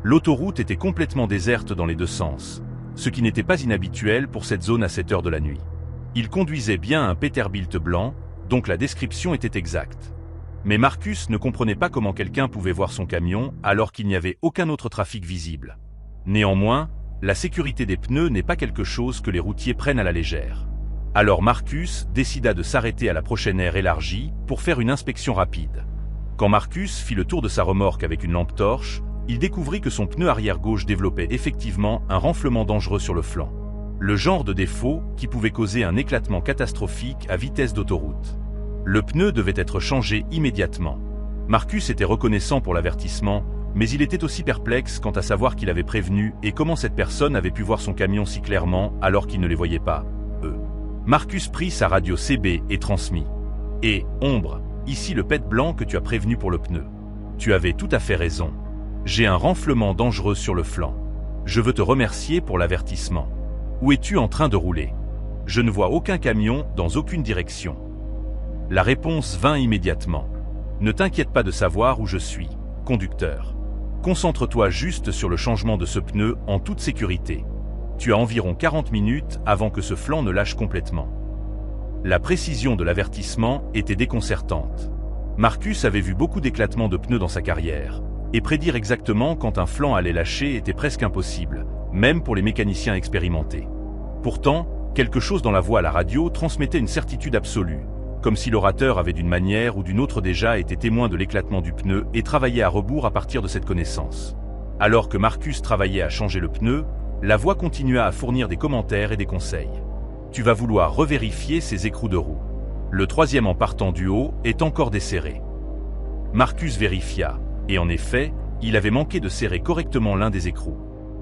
L'autoroute était complètement déserte dans les 2 sens, ce qui n'était pas inhabituel pour cette zone à cette heure de la nuit. Il conduisait bien un Peterbilt blanc, donc la description était exacte. Mais Marcus ne comprenait pas comment quelqu'un pouvait voir son camion alors qu'il n'y avait aucun autre trafic visible. Néanmoins, la sécurité des pneus n'est pas quelque chose que les routiers prennent à la légère. Alors Marcus décida de s'arrêter à la prochaine aire élargie pour faire une inspection rapide. Quand Marcus fit le tour de sa remorque avec une lampe torche, il découvrit que son pneu arrière gauche développait effectivement un renflement dangereux sur le flanc. Le genre de défaut qui pouvait causer un éclatement catastrophique à vitesse d'autoroute. Le pneu devait être changé immédiatement. Marcus était reconnaissant pour l'avertissement, mais il était aussi perplexe quant à savoir qu'il avait prévenu et comment cette personne avait pu voir son camion si clairement alors qu'il ne les voyait pas, eux. Marcus prit sa radio CB et transmit. « Et, ombre, ici le pet blanc que tu as prévenu pour le pneu. Tu avais tout à fait raison. J'ai un renflement dangereux sur le flanc. Je veux te remercier pour l'avertissement. Où es-tu en train de rouler? Je ne vois aucun camion dans aucune direction. » La réponse vint immédiatement. « Ne t'inquiète pas de savoir où je suis, conducteur. Concentre-toi juste sur le changement de ce pneu en toute sécurité. Tu as environ 40 minutes avant que ce flanc ne lâche complètement. » La précision de l'avertissement était déconcertante. Marcus avait vu beaucoup d'éclatements de pneus dans sa carrière, et prédire exactement quand un flanc allait lâcher était presque impossible, même pour les mécaniciens expérimentés. Pourtant, quelque chose dans la voix à la radio transmettait une certitude absolue, comme si l'orateur avait d'une manière ou d'une autre déjà été témoin de l'éclatement du pneu et travaillait à rebours à partir de cette connaissance. Alors que Marcus travaillait à changer le pneu, la voix continua à fournir des commentaires et des conseils. Tu vas vouloir revérifier ces écrous de roue. Le troisième en partant du haut est encore desserré. Marcus vérifia, et en effet, il avait manqué de serrer correctement l'un des écrous.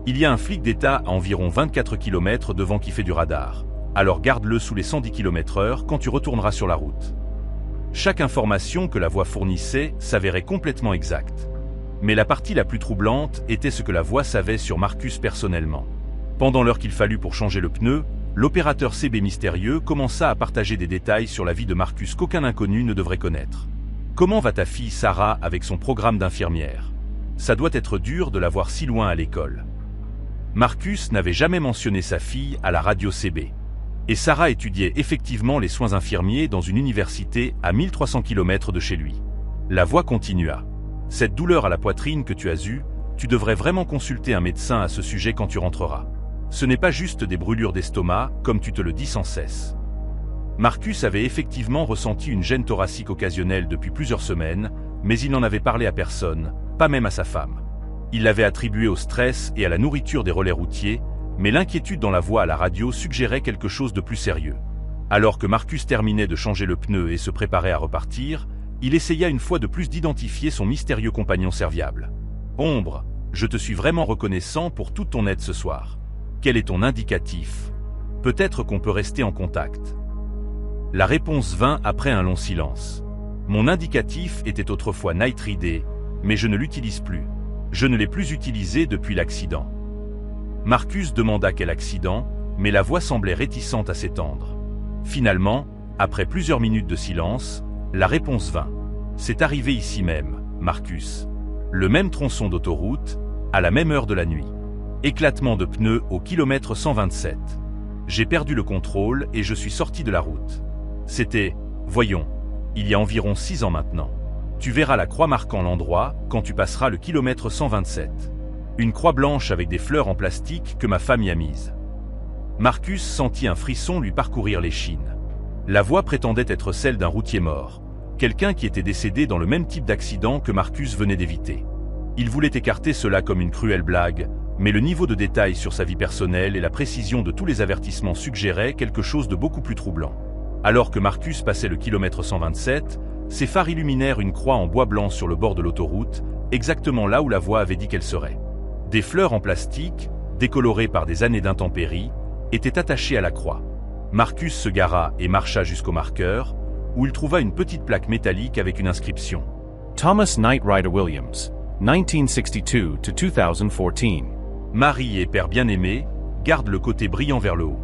Il y a un flic d'État à environ 24 km devant qui fait du radar. Alors garde-le sous les 110 km/h quand tu retourneras sur la route. Chaque information que la voix fournissait s'avérait complètement exacte. Mais la partie la plus troublante était ce que la voix savait sur Marcus personnellement. Pendant l'heure qu'il fallut pour changer le pneu, l'opérateur CB mystérieux commença à partager des détails sur la vie de Marcus qu'aucun inconnu ne devrait connaître. Comment va ta fille Sarah avec son programme d'infirmière? Ça doit être dur de la voir si loin à l'école. Marcus n'avait jamais mentionné sa fille à la radio CB. Et Sarah étudiait effectivement les soins infirmiers dans une université à 1300 km de chez lui. La voix continua. Cette douleur à la poitrine que tu as eue, tu devrais vraiment consulter un médecin à ce sujet quand tu rentreras. Ce n'est pas juste des brûlures d'estomac, comme tu te le dis sans cesse. Marcus avait effectivement ressenti une gêne thoracique occasionnelle depuis plusieurs semaines, mais il n'en avait parlé à personne, pas même à sa femme. Il l'avait attribué au stress et à la nourriture des relais routiers, mais l'inquiétude dans la voix à la radio suggérait quelque chose de plus sérieux. Alors que Marcus terminait de changer le pneu et se préparait à repartir, il essaya une fois de plus d'identifier son mystérieux compagnon serviable. « Ombre, je te suis vraiment reconnaissant pour toute ton aide ce soir. Quel est ton indicatif? Peut-être qu'on peut rester en contact. » La réponse vint après un long silence. « Mon indicatif était autrefois Night Ridé, mais je ne l'utilise plus. Je ne l'ai plus utilisé depuis l'accident. » Marcus demanda quel accident, mais la voix semblait réticente à s'étendre. Finalement, après plusieurs minutes de silence, la réponse vint. « C'est arrivé ici même, Marcus. Le même tronçon d'autoroute, à la même heure de la nuit. Éclatement de pneus au kilomètre 127. J'ai perdu le contrôle et je suis sorti de la route. C'était, voyons, il y a environ 6 ans maintenant. Tu verras la croix marquant l'endroit quand tu passeras le kilomètre 127. Une croix blanche avec des fleurs en plastique que ma femme y a mise. » Marcus sentit un frisson lui parcourir l'échine. La voix prétendait être celle d'un routier mort, quelqu'un qui était décédé dans le même type d'accident que Marcus venait d'éviter. Il voulait écarter cela comme une cruelle blague, mais le niveau de détail sur sa vie personnelle et la précision de tous les avertissements suggéraient quelque chose de beaucoup plus troublant. Alors que Marcus passait le kilomètre 127, ses phares illuminèrent une croix en bois blanc sur le bord de l'autoroute, exactement là où la voix avait dit qu'elle serait. Des fleurs en plastique, décolorées par des années d'intempéries, étaient attachées à la croix. Marcus se gara et marcha jusqu'au marqueur, où il trouva une petite plaque métallique avec une inscription. Thomas Knight Rider Williams, 1962 to 2014. Marie et père bien-aimé, garde le côté brillant vers le haut.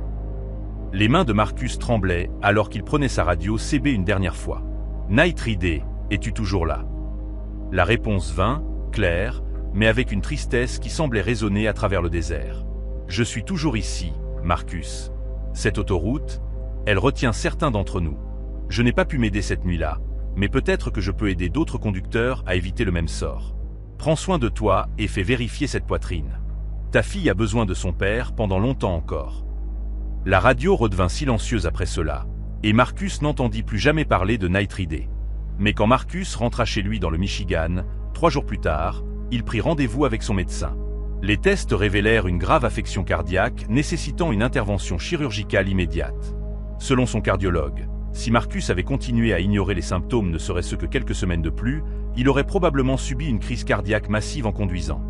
Les mains de Marcus tremblaient alors qu'il prenait sa radio CB une dernière fois. Night Ridé, es-tu toujours là? La réponse vint, claire, mais avec une tristesse qui semblait résonner à travers le désert. Je suis toujours ici, Marcus. Cette autoroute, elle retient certains d'entre nous. Je n'ai pas pu m'aider cette nuit-là, mais peut-être que je peux aider d'autres conducteurs à éviter le même sort. Prends soin de toi et fais vérifier cette poitrine. Ta fille a besoin de son père pendant longtemps encore. La radio redevint silencieuse après cela, et Marcus n'entendit plus jamais parler de Night Ridé. Mais quand Marcus rentra chez lui dans le Michigan, 3 jours plus tard, il prit rendez-vous avec son médecin. Les tests révélèrent une grave affection cardiaque nécessitant une intervention chirurgicale immédiate. Selon son cardiologue, si Marcus avait continué à ignorer les symptômes ne serait-ce que quelques semaines de plus, il aurait probablement subi une crise cardiaque massive en conduisant.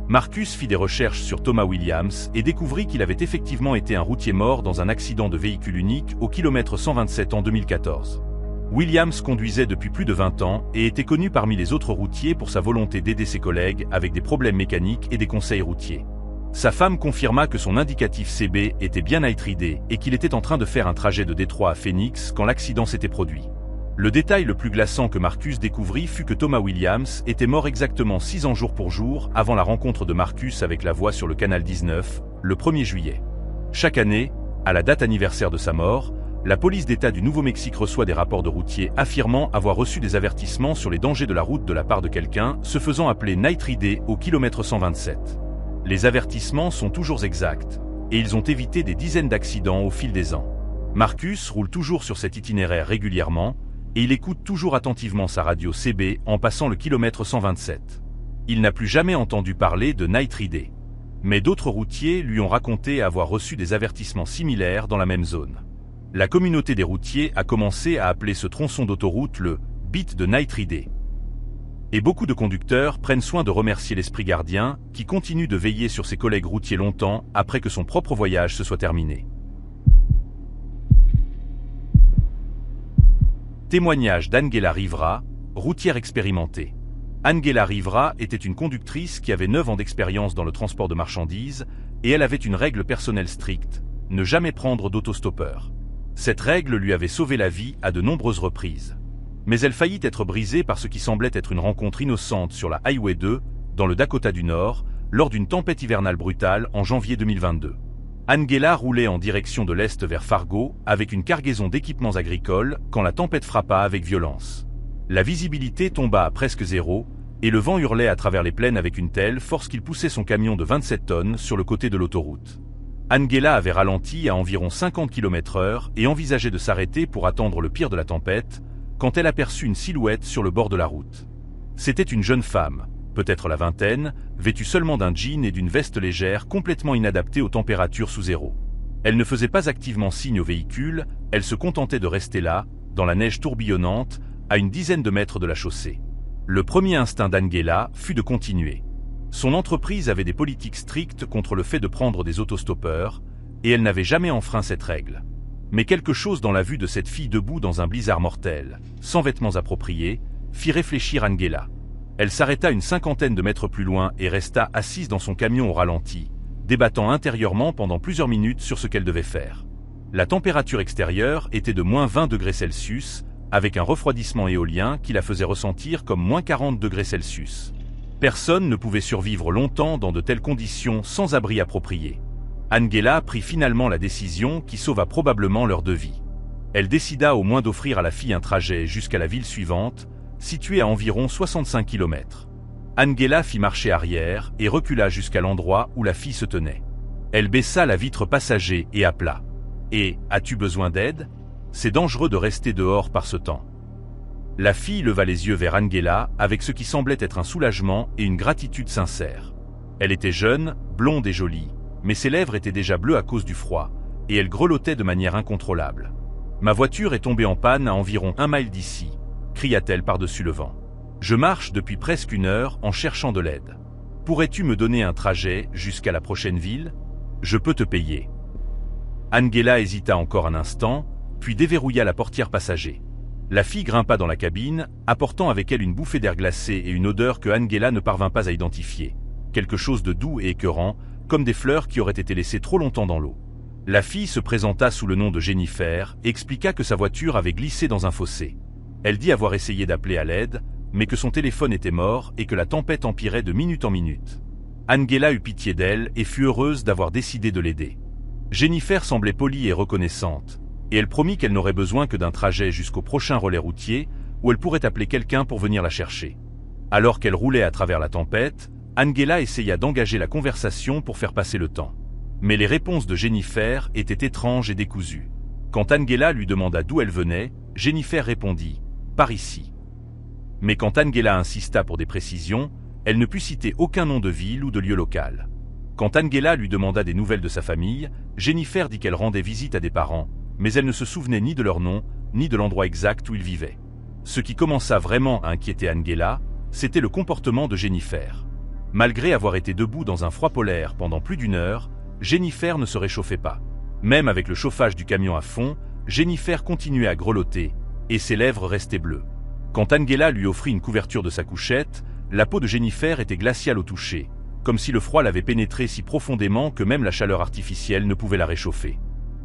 Marcus fit des recherches sur Thomas Williams et découvrit qu'il avait effectivement été un routier mort dans un accident de véhicule unique au kilomètre 127 en 2014. Williams conduisait depuis plus de 20 ans et était connu parmi les autres routiers pour sa volonté d'aider ses collègues avec des problèmes mécaniques et des conseils routiers. Sa femme confirma que son indicatif CB était bien Night Ridé et qu'il était en train de faire un trajet de Détroit à Phoenix quand l'accident s'était produit. Le détail le plus glaçant que Marcus découvrit fut que Thomas Williams était mort exactement 6 ans jour pour jour avant la rencontre de Marcus avec la voix sur le canal 19, le 1er juillet. Chaque année, à la date anniversaire de sa mort, La police d'État du Nouveau-Mexique reçoit des rapports de routiers affirmant avoir reçu des avertissements sur les dangers de la route de la part de quelqu'un se faisant appeler Night Ridé au kilomètre 127. Les avertissements sont toujours exacts, et ils ont évité des dizaines d'accidents au fil des ans. Marcus roule toujours sur cet itinéraire régulièrement, et il écoute toujours attentivement sa radio CB en passant le kilomètre 127. Il n'a plus jamais entendu parler de Night Ridé. Mais d'autres routiers lui ont raconté avoir reçu des avertissements similaires dans la même zone. La communauté des routiers a commencé à appeler ce tronçon d'autoroute le « Beat de Night Ridé ». Et beaucoup de conducteurs prennent soin de remercier l'esprit gardien qui continue de veiller sur ses collègues routiers longtemps après que son propre voyage se soit terminé. Témoignage d'Angela Rivera, routière expérimentée. Angela Rivera était une conductrice qui avait 9 ans d'expérience dans le transport de marchandises et elle avait une règle personnelle stricte, ne jamais prendre d'autostoppeur. Cette règle lui avait sauvé la vie à de nombreuses reprises. Mais elle faillit être brisée par ce qui semblait être une rencontre innocente sur la Highway 2, dans le Dakota du Nord, lors d'une tempête hivernale brutale en janvier 2022. Angela roulait en direction de l'est vers Fargo avec une cargaison d'équipements agricoles quand la tempête frappa avec violence. La visibilité tomba à presque zéro et le vent hurlait à travers les plaines avec une telle force qu'il poussait son camion de 27 tonnes sur le côté de l'autoroute. Angela avait ralenti à environ 50 km/h et envisageait de s'arrêter pour attendre le pire de la tempête, quand elle aperçut une silhouette sur le bord de la route. C'était une jeune femme, peut-être la vingtaine, vêtue seulement d'un jean et d'une veste légère complètement inadaptée aux températures sous zéro. Elle ne faisait pas activement signe au véhicule, elle se contentait de rester là, dans la neige tourbillonnante, à une dizaine de mètres de la chaussée. Le premier instinct d'Angela fut de continuer. Son entreprise avait des politiques strictes contre le fait de prendre des autostoppeurs, et elle n'avait jamais enfreint cette règle. Mais quelque chose dans la vue de cette fille debout dans un blizzard mortel, sans vêtements appropriés, fit réfléchir Angela. Elle s'arrêta une cinquantaine de mètres plus loin et resta assise dans son camion au ralenti, débattant intérieurement pendant plusieurs minutes sur ce qu'elle devait faire. La température extérieure était de moins 20 degrés Celsius, avec un refroidissement éolien qui la faisait ressentir comme moins 40 degrés Celsius. Personne ne pouvait survivre longtemps dans de telles conditions sans abri approprié. Angela prit finalement la décision qui sauva probablement leur de vie. Elle décida au moins d'offrir à la fille un trajet jusqu'à la ville suivante, située à environ 65 km. Angela fit marche arrière et recula jusqu'à l'endroit où la fille se tenait. Elle baissa la vitre passager et appela. « Et, as-tu besoin d'aide ? C'est dangereux de rester dehors par ce temps. » La fille leva les yeux vers Angela avec ce qui semblait être un soulagement et une gratitude sincère. Elle était jeune, blonde et jolie, mais ses lèvres étaient déjà bleues à cause du froid, et elle grelottait de manière incontrôlable. « Ma voiture est tombée en panne à environ 1 mile d'ici, » cria-t-elle par-dessus le vent. « Je marche depuis presque 1 heure en cherchant de l'aide. Pourrais-tu me donner un trajet jusqu'à la prochaine ville ? Je peux te payer. » Angela hésita encore un instant, puis déverrouilla la portière passager. La fille grimpa dans la cabine, apportant avec elle une bouffée d'air glacé et une odeur que Angela ne parvint pas à identifier. Quelque chose de doux et écœurant, comme des fleurs qui auraient été laissées trop longtemps dans l'eau. La fille se présenta sous le nom de Jennifer et expliqua que sa voiture avait glissé dans un fossé. Elle dit avoir essayé d'appeler à l'aide, mais que son téléphone était mort et que la tempête empirait de minute en minute. Angela eut pitié d'elle et fut heureuse d'avoir décidé de l'aider. Jennifer semblait polie et reconnaissante, et elle promit qu'elle n'aurait besoin que d'un trajet jusqu'au prochain relais routier, où elle pourrait appeler quelqu'un pour venir la chercher. Alors qu'elle roulait à travers la tempête, Angela essaya d'engager la conversation pour faire passer le temps. Mais les réponses de Jennifer étaient étranges et décousues. Quand Angela lui demanda d'où elle venait, Jennifer répondit « Par ici ». Mais quand Angela insista pour des précisions, elle ne put citer aucun nom de ville ou de lieu local. Quand Angela lui demanda des nouvelles de sa famille, Jennifer dit qu'elle rendait visite à des parents, mais elle ne se souvenait ni de leur nom, ni de l'endroit exact où ils vivaient. Ce qui commença vraiment à inquiéter Angela, c'était le comportement de Jennifer. Malgré avoir été debout dans un froid polaire pendant plus d'1 heure, Jennifer ne se réchauffait pas. Même avec le chauffage du camion à fond, Jennifer continuait à grelotter, et ses lèvres restaient bleues. Quand Angela lui offrit une couverture de sa couchette, la peau de Jennifer était glaciale au toucher, comme si le froid l'avait pénétrée si profondément que même la chaleur artificielle ne pouvait la réchauffer.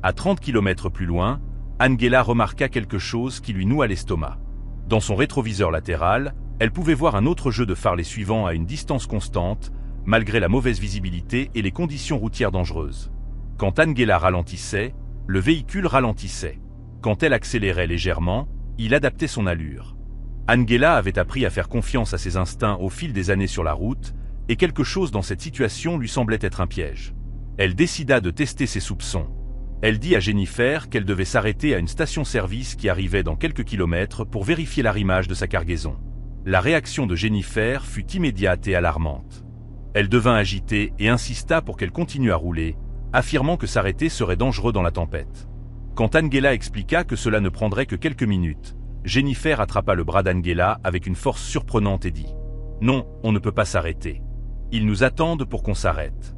À 30 km plus loin, Angela remarqua quelque chose qui lui noua l'estomac. Dans son rétroviseur latéral, elle pouvait voir un autre jeu de phares les suivant à une distance constante, malgré la mauvaise visibilité et les conditions routières dangereuses. Quand Angela ralentissait, le véhicule ralentissait. Quand elle accélérait légèrement, il adaptait son allure. Angela avait appris à faire confiance à ses instincts au fil des années sur la route, et quelque chose dans cette situation lui semblait être un piège. Elle décida de tester ses soupçons. Elle dit à Jennifer qu'elle devait s'arrêter à une station-service qui arrivait dans quelques kilomètres pour vérifier l'arrimage de sa cargaison. La réaction de Jennifer fut immédiate et alarmante. Elle devint agitée et insista pour qu'elle continue à rouler, affirmant que s'arrêter serait dangereux dans la tempête. Quand Angela expliqua que cela ne prendrait que quelques minutes, Jennifer attrapa le bras d'Angela avec une force surprenante et dit « Non, on ne peut pas s'arrêter. Ils nous attendent pour qu'on s'arrête. »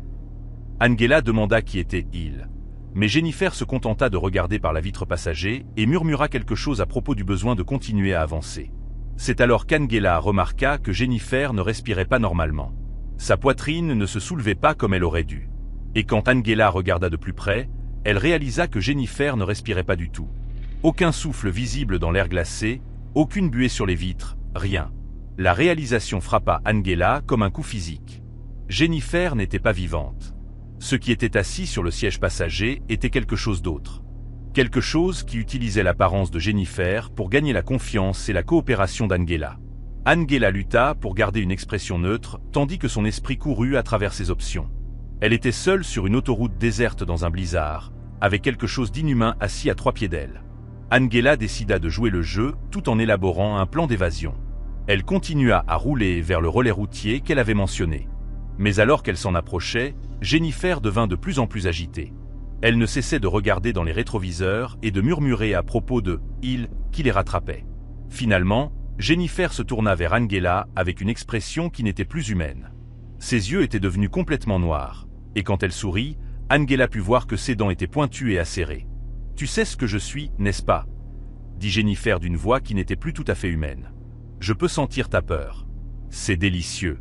Angela demanda qui était « il ». Mais Jennifer se contenta de regarder par la vitre passager et murmura quelque chose à propos du besoin de continuer à avancer. C'est alors qu'Angela remarqua que Jennifer ne respirait pas normalement. Sa poitrine ne se soulevait pas comme elle aurait dû. Et quand Angela regarda de plus près, elle réalisa que Jennifer ne respirait pas du tout. Aucun souffle visible dans l'air glacé, aucune buée sur les vitres, rien. La réalisation frappa Angela comme un coup physique. Jennifer n'était pas vivante. Ce qui était assis sur le siège passager était quelque chose d'autre. Quelque chose qui utilisait l'apparence de Jennifer pour gagner la confiance et la coopération d'Angela. Angela lutta pour garder une expression neutre, tandis que son esprit courut à travers ses options. Elle était seule sur une autoroute déserte dans un blizzard, avec quelque chose d'inhumain assis à 3 pieds d'elle. Angela décida de jouer le jeu tout en élaborant un plan d'évasion. Elle continua à rouler vers le relais routier qu'elle avait mentionné. Mais alors qu'elle s'en approchait, Jennifer devint de plus en plus agitée. Elle ne cessait de regarder dans les rétroviseurs et de murmurer à propos de « il » qui les rattrapait. Finalement, Jennifer se tourna vers Angela avec une expression qui n'était plus humaine. Ses yeux étaient devenus complètement noirs, et quand elle sourit, Angela put voir que ses dents étaient pointues et acérées. « Tu sais ce que je suis, n'est-ce pas ?» dit Jennifer d'une voix qui n'était plus tout à fait humaine. « Je peux sentir ta peur. C'est délicieux. »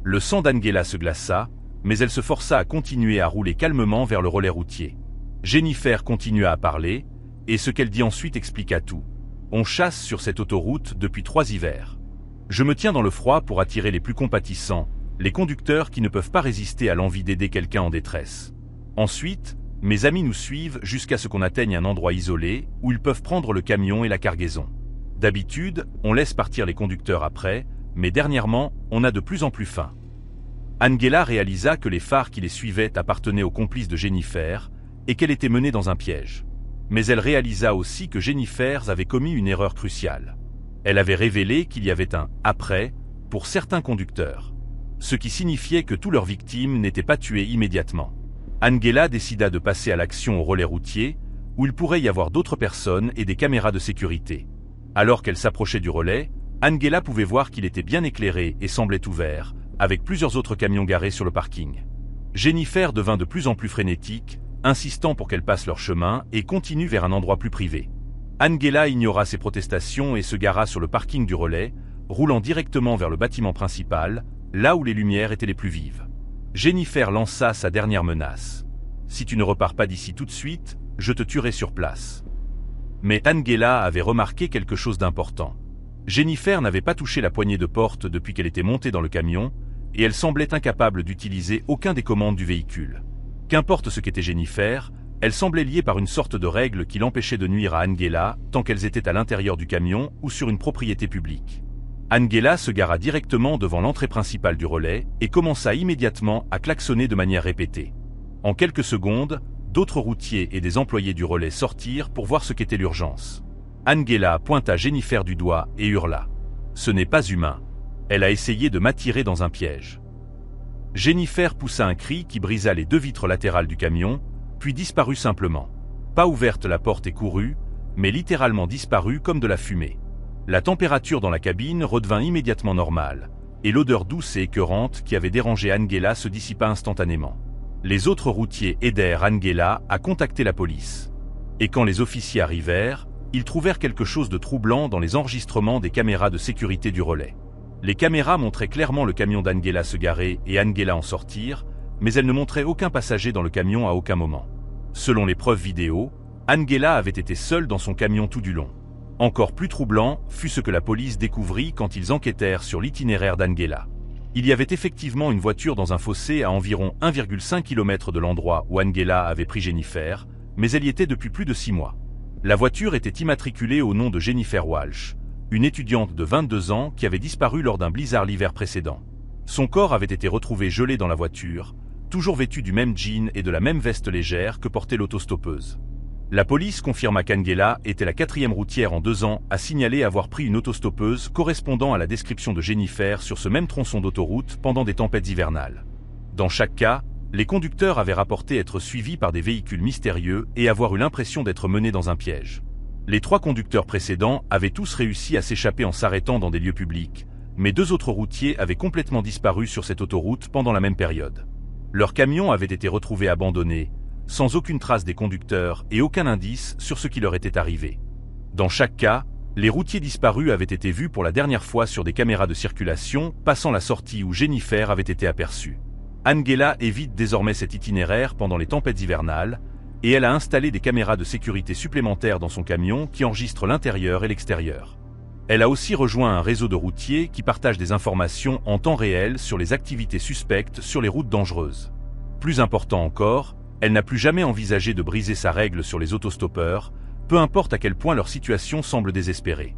Le sang d'Angela se glaça, mais elle se força à continuer à rouler calmement vers le relais routier. Jennifer continua à parler, et ce qu'elle dit ensuite expliqua tout. On chasse sur cette autoroute depuis 3 hivers. Je me tiens dans le froid pour attirer les plus compatissants, les conducteurs qui ne peuvent pas résister à l'envie d'aider quelqu'un en détresse. Ensuite, mes amis nous suivent jusqu'à ce qu'on atteigne un endroit isolé où ils peuvent prendre le camion et la cargaison. D'habitude, on laisse partir les conducteurs après, mais dernièrement, on a de plus en plus faim. Angela réalisa que les phares qui les suivaient appartenaient aux complices de Jennifer et qu'elle était menée dans un piège. Mais elle réalisa aussi que Jennifer avait commis une erreur cruciale. Elle avait révélé qu'il y avait un « après » pour certains conducteurs, ce qui signifiait que toutes leurs victimes n'étaient pas tuées immédiatement. Angela décida de passer à l'action au relais routier, où il pourrait y avoir d'autres personnes et des caméras de sécurité. Alors qu'elle s'approchait du relais, Angela pouvait voir qu'il était bien éclairé et semblait ouvert, avec plusieurs autres camions garés sur le parking. Jennifer devint de plus en plus frénétique, insistant pour qu'elle passe leur chemin et continue vers un endroit plus privé. Angela ignora ses protestations et se gara sur le parking du relais, roulant directement vers le bâtiment principal, là où les lumières étaient les plus vives. Jennifer lança sa dernière menace. « Si tu ne repars pas d'ici tout de suite, je te tuerai sur place. » Mais Angela avait remarqué quelque chose d'important. Jennifer n'avait pas touché la poignée de porte depuis qu'elle était montée dans le camion, et elle semblait incapable d'utiliser aucun des commandes du véhicule. Qu'importe ce qu'était Jennifer, elle semblait liée par une sorte de règle qui l'empêchait de nuire à Angela tant qu'elles étaient à l'intérieur du camion ou sur une propriété publique. Angela se gara directement devant l'entrée principale du relais et commença immédiatement à klaxonner de manière répétée. En quelques secondes, d'autres routiers et des employés du relais sortirent pour voir ce qu'était l'urgence. Angela pointa Jennifer du doigt et hurla. « Ce n'est pas humain. Elle a essayé de m'attirer dans un piège. » Jennifer poussa un cri qui brisa les 2 vitres latérales du camion, puis disparut simplement. Pas ouverte la porte et courut, mais littéralement disparut comme de la fumée. La température dans la cabine redevint immédiatement normale, et l'odeur douce et écœurante qui avait dérangé Angela se dissipa instantanément. Les autres routiers aidèrent Angela à contacter la police. Et quand les officiers arrivèrent, ils trouvèrent quelque chose de troublant dans les enregistrements des caméras de sécurité du relais. Les caméras montraient clairement le camion d'Angela se garer et Angela en sortir, mais elles ne montraient aucun passager dans le camion à aucun moment. Selon les preuves vidéo, Angela avait été seule dans son camion tout du long. Encore plus troublant fut ce que la police découvrit quand ils enquêtèrent sur l'itinéraire d'Angela. Il y avait effectivement une voiture dans un fossé à environ 1,5 km de l'endroit où Angela avait pris Jennifer, mais elle y était depuis plus de 6 mois. La voiture était immatriculée au nom de Jennifer Walsh, une étudiante de 22 ans qui avait disparu lors d'un blizzard l'hiver précédent. Son corps avait été retrouvé gelé dans la voiture, toujours vêtu du même jean et de la même veste légère que portait l'autostoppeuse. La police confirma qu'Angela était la 4e routière en 2 ans à signaler avoir pris une autostoppeuse correspondant à la description de Jennifer sur ce même tronçon d'autoroute pendant des tempêtes hivernales. Dans chaque cas, les conducteurs avaient rapporté être suivis par des véhicules mystérieux et avoir eu l'impression d'être menés dans un piège. Les 3 conducteurs précédents avaient tous réussi à s'échapper en s'arrêtant dans des lieux publics, mais 2 autres routiers avaient complètement disparu sur cette autoroute pendant la même période. Leur camion avait été retrouvé abandonné, sans aucune trace des conducteurs et aucun indice sur ce qui leur était arrivé. Dans chaque cas, les routiers disparus avaient été vus pour la dernière fois sur des caméras de circulation passant la sortie où Jennifer avait été aperçue. Angela évite désormais cet itinéraire pendant les tempêtes hivernales, et elle a installé des caméras de sécurité supplémentaires dans son camion qui enregistrent l'intérieur et l'extérieur. Elle a aussi rejoint un réseau de routiers qui partagent des informations en temps réel sur les activités suspectes sur les routes dangereuses. Plus important encore, elle n'a plus jamais envisagé de briser sa règle sur les autostoppeurs, peu importe à quel point leur situation semble désespérée.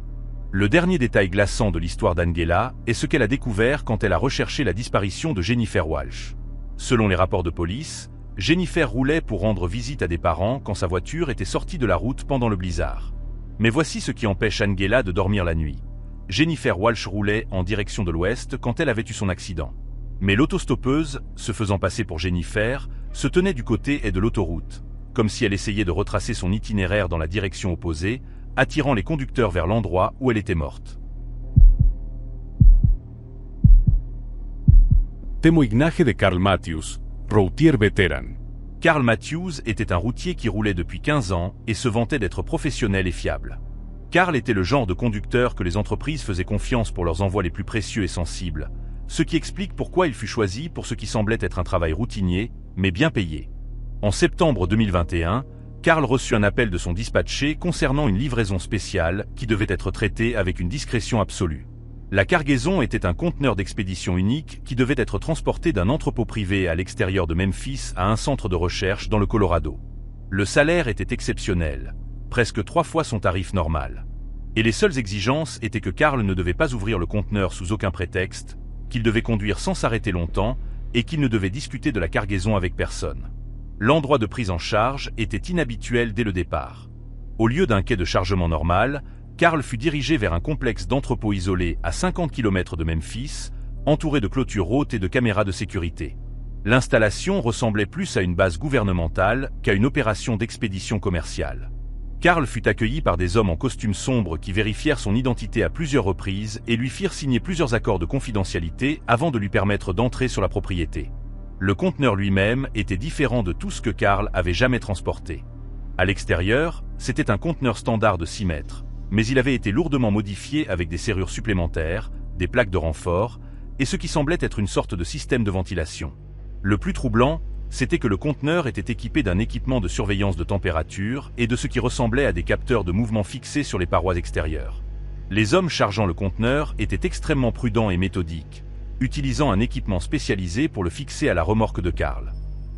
Le dernier détail glaçant de l'histoire d'Angela est ce qu'elle a découvert quand elle a recherché la disparition de Jennifer Walsh. Selon les rapports de police, Jennifer roulait pour rendre visite à des parents quand sa voiture était sortie de la route pendant le blizzard. Mais voici ce qui empêche Angela de dormir la nuit. Jennifer Walsh roulait en direction de l'ouest quand elle avait eu son accident. Mais l'autostoppeuse, se faisant passer pour Jennifer, se tenait du côté est de l'autoroute, comme si elle essayait de retracer son itinéraire dans la direction opposée, attirant les conducteurs vers l'endroit où elle était morte. Témoignage de Carl Matthews, routier vétéran. Carl Matthews était un routier qui roulait depuis 15 ans et se vantait d'être professionnel et fiable. Carl était le genre de conducteur que les entreprises faisaient confiance pour leurs envois les plus précieux et sensibles, ce qui explique pourquoi il fut choisi pour ce qui semblait être un travail routinier, mais bien payé. En septembre 2021, Carl reçut un appel de son dispatcher concernant une livraison spéciale qui devait être traitée avec une discrétion absolue. La cargaison était un conteneur d'expédition unique qui devait être transporté d'un entrepôt privé à l'extérieur de Memphis à un centre de recherche dans le Colorado. Le salaire était exceptionnel, presque 3 fois son tarif normal. Et les seules exigences étaient que Carl ne devait pas ouvrir le conteneur sous aucun prétexte, qu'il devait conduire sans s'arrêter longtemps et qu'il ne devait discuter de la cargaison avec personne. L'endroit de prise en charge était inhabituel dès le départ. Au lieu d'un quai de chargement normal, Carl fut dirigé vers un complexe d'entrepôts isolés à 50 km de Memphis, entouré de clôtures hautes et de caméras de sécurité. L'installation ressemblait plus à une base gouvernementale qu'à une opération d'expédition commerciale. Carl fut accueilli par des hommes en costume sombre qui vérifièrent son identité à plusieurs reprises et lui firent signer plusieurs accords de confidentialité avant de lui permettre d'entrer sur la propriété. Le conteneur lui-même était différent de tout ce que Carl avait jamais transporté. À l'extérieur, c'était un conteneur standard de 6 mètres, mais il avait été lourdement modifié avec des serrures supplémentaires, des plaques de renfort, et ce qui semblait être une sorte de système de ventilation. Le plus troublant, c'était que le conteneur était équipé d'un équipement de surveillance de température et de ce qui ressemblait à des capteurs de mouvement fixés sur les parois extérieures. Les hommes chargeant le conteneur étaient extrêmement prudents et méthodiques, utilisant un équipement spécialisé pour le fixer à la remorque de Carl.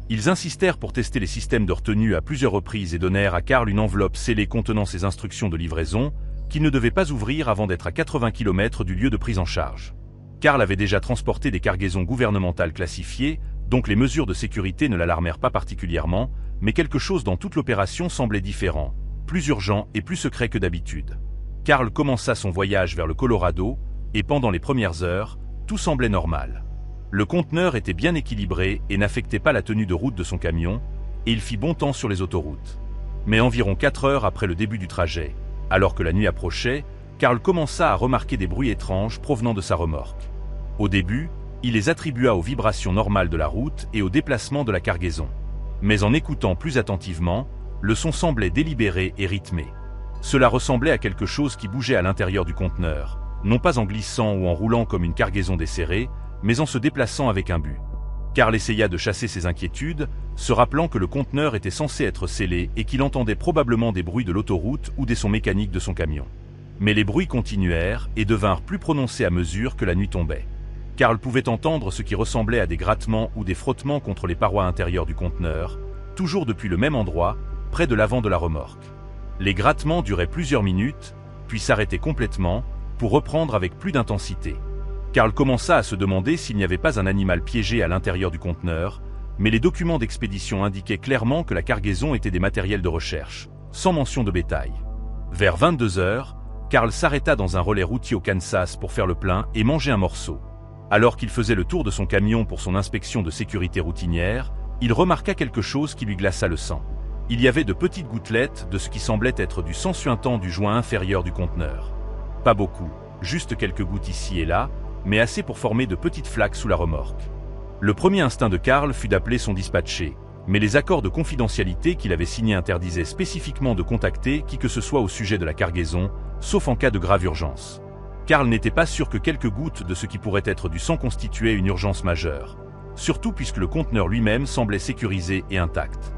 Ils insistèrent pour tester les systèmes de retenue à plusieurs reprises et donnèrent à Carl une enveloppe scellée contenant ses instructions de livraison, qu'il ne devait pas ouvrir avant d'être à 80 km du lieu de prise en charge. Carl avait déjà transporté des cargaisons gouvernementales classifiées, donc les mesures de sécurité ne l'alarmèrent pas particulièrement, mais quelque chose dans toute l'opération semblait différent, plus urgent et plus secret que d'habitude. Carl commença son voyage vers le Colorado, et pendant les premières heures, tout semblait normal. Le conteneur était bien équilibré et n'affectait pas la tenue de route de son camion, et il fit bon temps sur les autoroutes. Mais environ 4 heures après le début du trajet, alors que la nuit approchait, Carl commença à remarquer des bruits étranges provenant de sa remorque. Au début, il les attribua aux vibrations normales de la route et au déplacement de la cargaison. Mais en écoutant plus attentivement, le son semblait délibéré et rythmé. Cela ressemblait à quelque chose qui bougeait à l'intérieur du conteneur, non pas en glissant ou en roulant comme une cargaison desserrée, mais en se déplaçant avec un but. Carl essaya de chasser ses inquiétudes, se rappelant que le conteneur était censé être scellé et qu'il entendait probablement des bruits de l'autoroute ou des sons mécaniques de son camion. Mais les bruits continuèrent et devinrent plus prononcés à mesure que la nuit tombait. Carl pouvait entendre ce qui ressemblait à des grattements ou des frottements contre les parois intérieures du conteneur, toujours depuis le même endroit, près de l'avant de la remorque. Les grattements duraient plusieurs minutes, puis s'arrêtaient complètement, pour reprendre avec plus d'intensité. Karl commença à se demander s'il n'y avait pas un animal piégé à l'intérieur du conteneur, mais les documents d'expédition indiquaient clairement que la cargaison était des matériels de recherche, sans mention de bétail. Vers 22 heures, Karl s'arrêta dans un relais routier au Kansas pour faire le plein et manger un morceau. Alors qu'il faisait le tour de son camion pour son inspection de sécurité routinière, il remarqua quelque chose qui lui glaça le sang. Il y avait de petites gouttelettes de ce qui semblait être du sang suintant du joint inférieur du conteneur. Pas beaucoup, juste quelques gouttes ici et là, mais assez pour former de petites flaques sous la remorque. Le premier instinct de Karl fut d'appeler son dispatcher, mais les accords de confidentialité qu'il avait signés interdisaient spécifiquement de contacter qui que ce soit au sujet de la cargaison, sauf en cas de grave urgence. Karl n'était pas sûr que quelques gouttes de ce qui pourrait être du sang constituaient une urgence majeure, surtout puisque le conteneur lui-même semblait sécurisé et intact.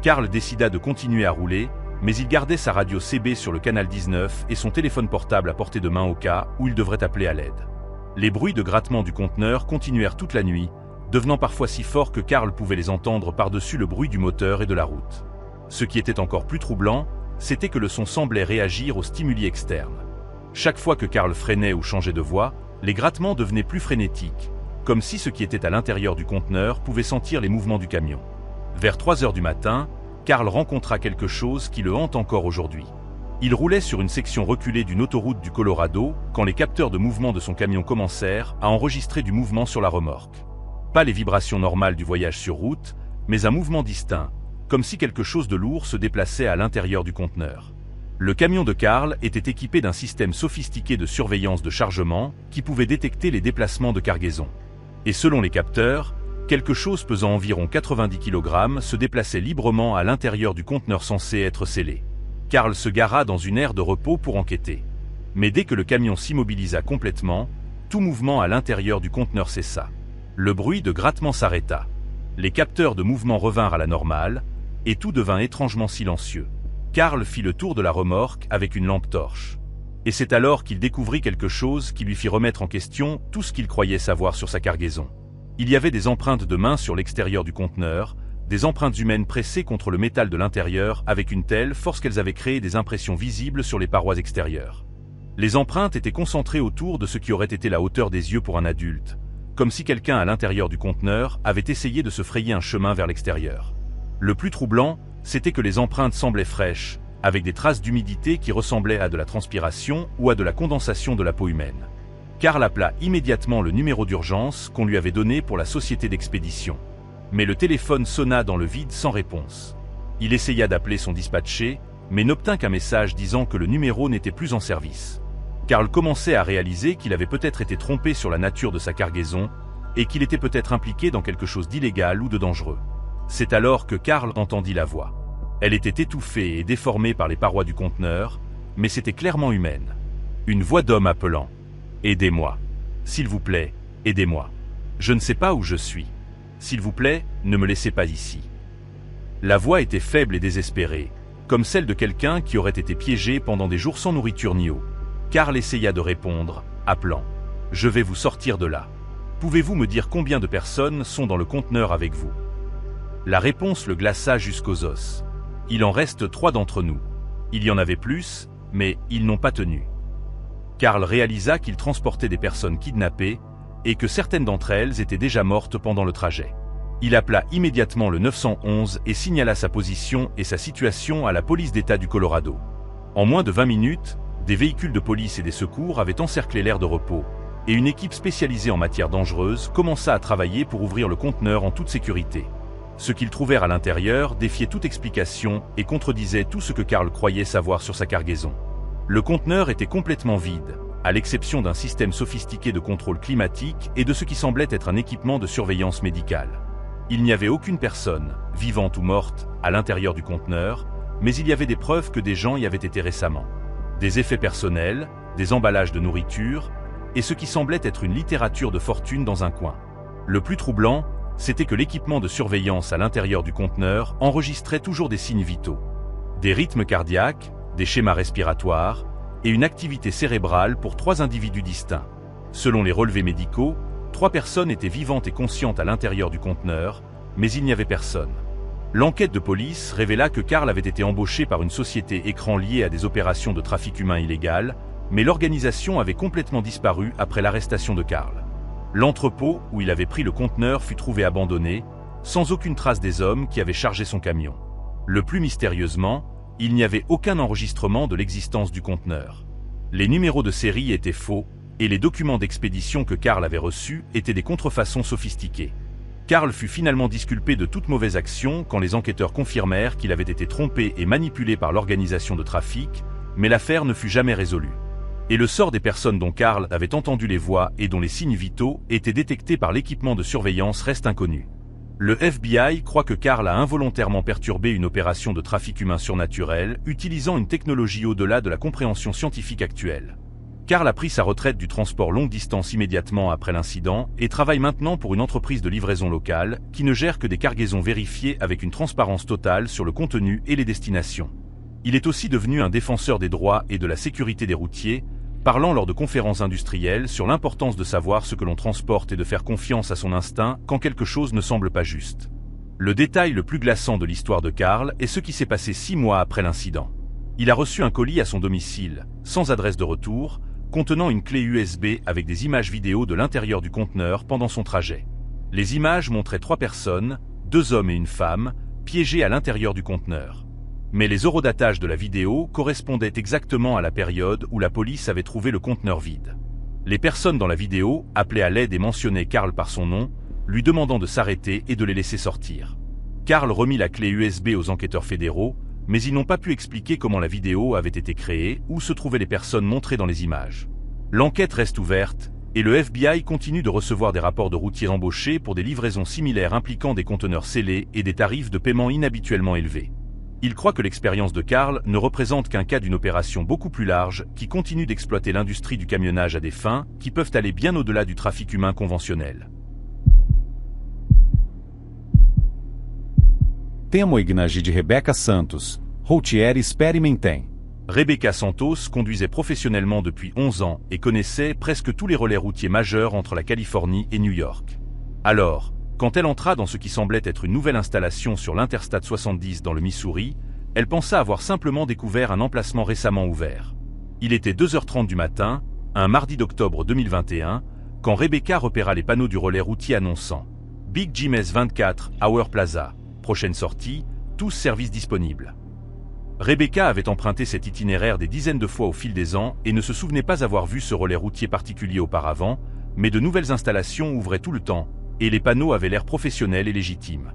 Karl décida de continuer à rouler, mais il gardait sa radio CB sur le canal 19 et son téléphone portable à portée de main au cas où il devrait appeler à l'aide. Les bruits de grattement du conteneur continuèrent toute la nuit, devenant parfois si forts que Karl pouvait les entendre par-dessus le bruit du moteur et de la route. Ce qui était encore plus troublant, c'était que le son semblait réagir aux stimuli externes. Chaque fois que Karl freinait ou changeait de voie, les grattements devenaient plus frénétiques, comme si ce qui était à l'intérieur du conteneur pouvait sentir les mouvements du camion. Vers 3 heures du matin, Karl rencontra quelque chose qui le hante encore aujourd'hui. Il roulait sur une section reculée d'une autoroute du Colorado quand les capteurs de mouvement de son camion commencèrent à enregistrer du mouvement sur la remorque. Pas les vibrations normales du voyage sur route, mais un mouvement distinct, comme si quelque chose de lourd se déplaçait à l'intérieur du conteneur. Le camion de Karl était équipé d'un système sophistiqué de surveillance de chargement qui pouvait détecter les déplacements de cargaison. Et selon les capteurs, quelque chose pesant environ 90 kg se déplaçait librement à l'intérieur du conteneur censé être scellé. Karl se gara dans une aire de repos pour enquêter. Mais dès que le camion s'immobilisa complètement, tout mouvement à l'intérieur du conteneur cessa. Le bruit de grattement s'arrêta. Les capteurs de mouvement revinrent à la normale, et tout devint étrangement silencieux. Karl fit le tour de la remorque avec une lampe torche. Et c'est alors qu'il découvrit quelque chose qui lui fit remettre en question tout ce qu'il croyait savoir sur sa cargaison. Il y avait des empreintes de mains sur l'extérieur du conteneur, des empreintes humaines pressées contre le métal de l'intérieur avec une telle force qu'elles avaient créé des impressions visibles sur les parois extérieures. Les empreintes étaient concentrées autour de ce qui aurait été la hauteur des yeux pour un adulte, comme si quelqu'un à l'intérieur du conteneur avait essayé de se frayer un chemin vers l'extérieur. Le plus troublant, c'était que les empreintes semblaient fraîches, avec des traces d'humidité qui ressemblaient à de la transpiration ou à de la condensation de la peau humaine. Karl appela immédiatement le numéro d'urgence qu'on lui avait donné pour la société d'expédition. Mais le téléphone sonna dans le vide sans réponse. Il essaya d'appeler son dispatcher, mais n'obtint qu'un message disant que le numéro n'était plus en service. Karl commençait à réaliser qu'il avait peut-être été trompé sur la nature de sa cargaison et qu'il était peut-être impliqué dans quelque chose d'illégal ou de dangereux. C'est alors que Karl entendit la voix. Elle était étouffée et déformée par les parois du conteneur, mais c'était clairement humaine. Une voix d'homme appelant. « Aidez-moi. S'il vous plaît, aidez-moi. Je ne sais pas où je suis. S'il vous plaît, ne me laissez pas ici. » La voix était faible et désespérée, comme celle de quelqu'un qui aurait été piégé pendant des jours sans nourriture ni eau. Karl essaya de répondre, appelant. « Je vais vous sortir de là. Pouvez-vous me dire combien de personnes sont dans le conteneur avec vous ?» La réponse le glaça jusqu'aux os. « Il en reste 3 d'entre nous. Il y en avait plus, mais ils n'ont pas tenu. » Karl réalisa qu'il transportait des personnes kidnappées et que certaines d'entre elles étaient déjà mortes pendant le trajet. Il appela immédiatement le 911 et signala sa position et sa situation à la police d'État du Colorado. En moins de 20 minutes, des véhicules de police et des secours avaient encerclé l'aire de repos, et une équipe spécialisée en matières dangereuses commença à travailler pour ouvrir le conteneur en toute sécurité. Ce qu'ils trouvèrent à l'intérieur défiait toute explication et contredisait tout ce que Karl croyait savoir sur sa cargaison. Le conteneur était complètement vide, à l'exception d'un système sophistiqué de contrôle climatique et de ce qui semblait être un équipement de surveillance médicale. Il n'y avait aucune personne, vivante ou morte, à l'intérieur du conteneur, mais il y avait des preuves que des gens y avaient été récemment. Des effets personnels, des emballages de nourriture, et ce qui semblait être une littérature de fortune dans un coin. Le plus troublant, c'était que l'équipement de surveillance à l'intérieur du conteneur enregistrait toujours des signes vitaux. Des rythmes cardiaques, des schémas respiratoires, et une activité cérébrale pour 3 individus distincts. Selon les relevés médicaux, 3 personnes étaient vivantes et conscientes à l'intérieur du conteneur, mais il n'y avait personne. L'enquête de police révéla que Karl avait été embauché par une société écran liée à des opérations de trafic humain illégal, mais l'organisation avait complètement disparu après l'arrestation de Karl. L'entrepôt où il avait pris le conteneur fut trouvé abandonné, sans aucune trace des hommes qui avaient chargé son camion. Le plus mystérieusement, il n'y avait aucun enregistrement de l'existence du conteneur. Les numéros de série étaient faux, et les documents d'expédition que Karl avait reçus étaient des contrefaçons sophistiquées. Karl fut finalement disculpé de toute mauvaise action quand les enquêteurs confirmèrent qu'il avait été trompé et manipulé par l'organisation de trafic, mais l'affaire ne fut jamais résolue. Et le sort des personnes dont Karl avait entendu les voix et dont les signes vitaux étaient détectés par l'équipement de surveillance reste inconnu. Le FBI croit que Karl a involontairement perturbé une opération de trafic humain surnaturel, utilisant une technologie au-delà de la compréhension scientifique actuelle. Karl a pris sa retraite du transport longue distance immédiatement après l'incident et travaille maintenant pour une entreprise de livraison locale qui ne gère que des cargaisons vérifiées avec une transparence totale sur le contenu et les destinations. Il est aussi devenu un défenseur des droits et de la sécurité des routiers, parlant lors de conférences industrielles sur l'importance de savoir ce que l'on transporte et de faire confiance à son instinct quand quelque chose ne semble pas juste. Le détail le plus glaçant de l'histoire de Karl est ce qui s'est passé 6 mois après l'incident. Il a reçu un colis à son domicile, sans adresse de retour, contenant une clé USB avec des images vidéo de l'intérieur du conteneur pendant son trajet. Les images montraient 3 personnes, 2 hommes et une femme, piégés à l'intérieur du conteneur. Mais les horodatages de la vidéo correspondaient exactement à la période où la police avait trouvé le conteneur vide. Les personnes dans la vidéo appelaient à l'aide et mentionnaient Karl par son nom, lui demandant de s'arrêter et de les laisser sortir. Karl remit la clé USB aux enquêteurs fédéraux, mais ils n'ont pas pu expliquer comment la vidéo avait été créée ou se trouvaient les personnes montrées dans les images. L'enquête reste ouverte, et le FBI continue de recevoir des rapports de routiers embauchés pour des livraisons similaires impliquant des conteneurs scellés et des tarifs de paiement inhabituellement élevés. Il croit que l'expérience de Karl ne représente qu'un cas d'une opération beaucoup plus large qui continue d'exploiter l'industrie du camionnage à des fins qui peuvent aller bien au-delà du trafic humain conventionnel. Témoignage de Rebecca Santos, routière experimenté. Rebecca Santos conduisait professionnellement depuis 11 ans et connaissait presque tous les relais routiers majeurs entre la Californie et New York. Alors, quand elle entra dans ce qui semblait être une nouvelle installation sur l'Interstate 70 dans le Missouri, elle pensa avoir simplement découvert un emplacement récemment ouvert. Il était 2h30 du matin, un mardi d'octobre 2021, quand Rebecca repéra les panneaux du relais routier annonçant « Big Jimmy's 24, Hour Plaza ». Prochaine sortie, tous services disponibles. Rebecca avait emprunté cet itinéraire des dizaines de fois au fil des ans et ne se souvenait pas avoir vu ce relais routier particulier auparavant, mais de nouvelles installations ouvraient tout le temps, et les panneaux avaient l'air professionnels et légitimes.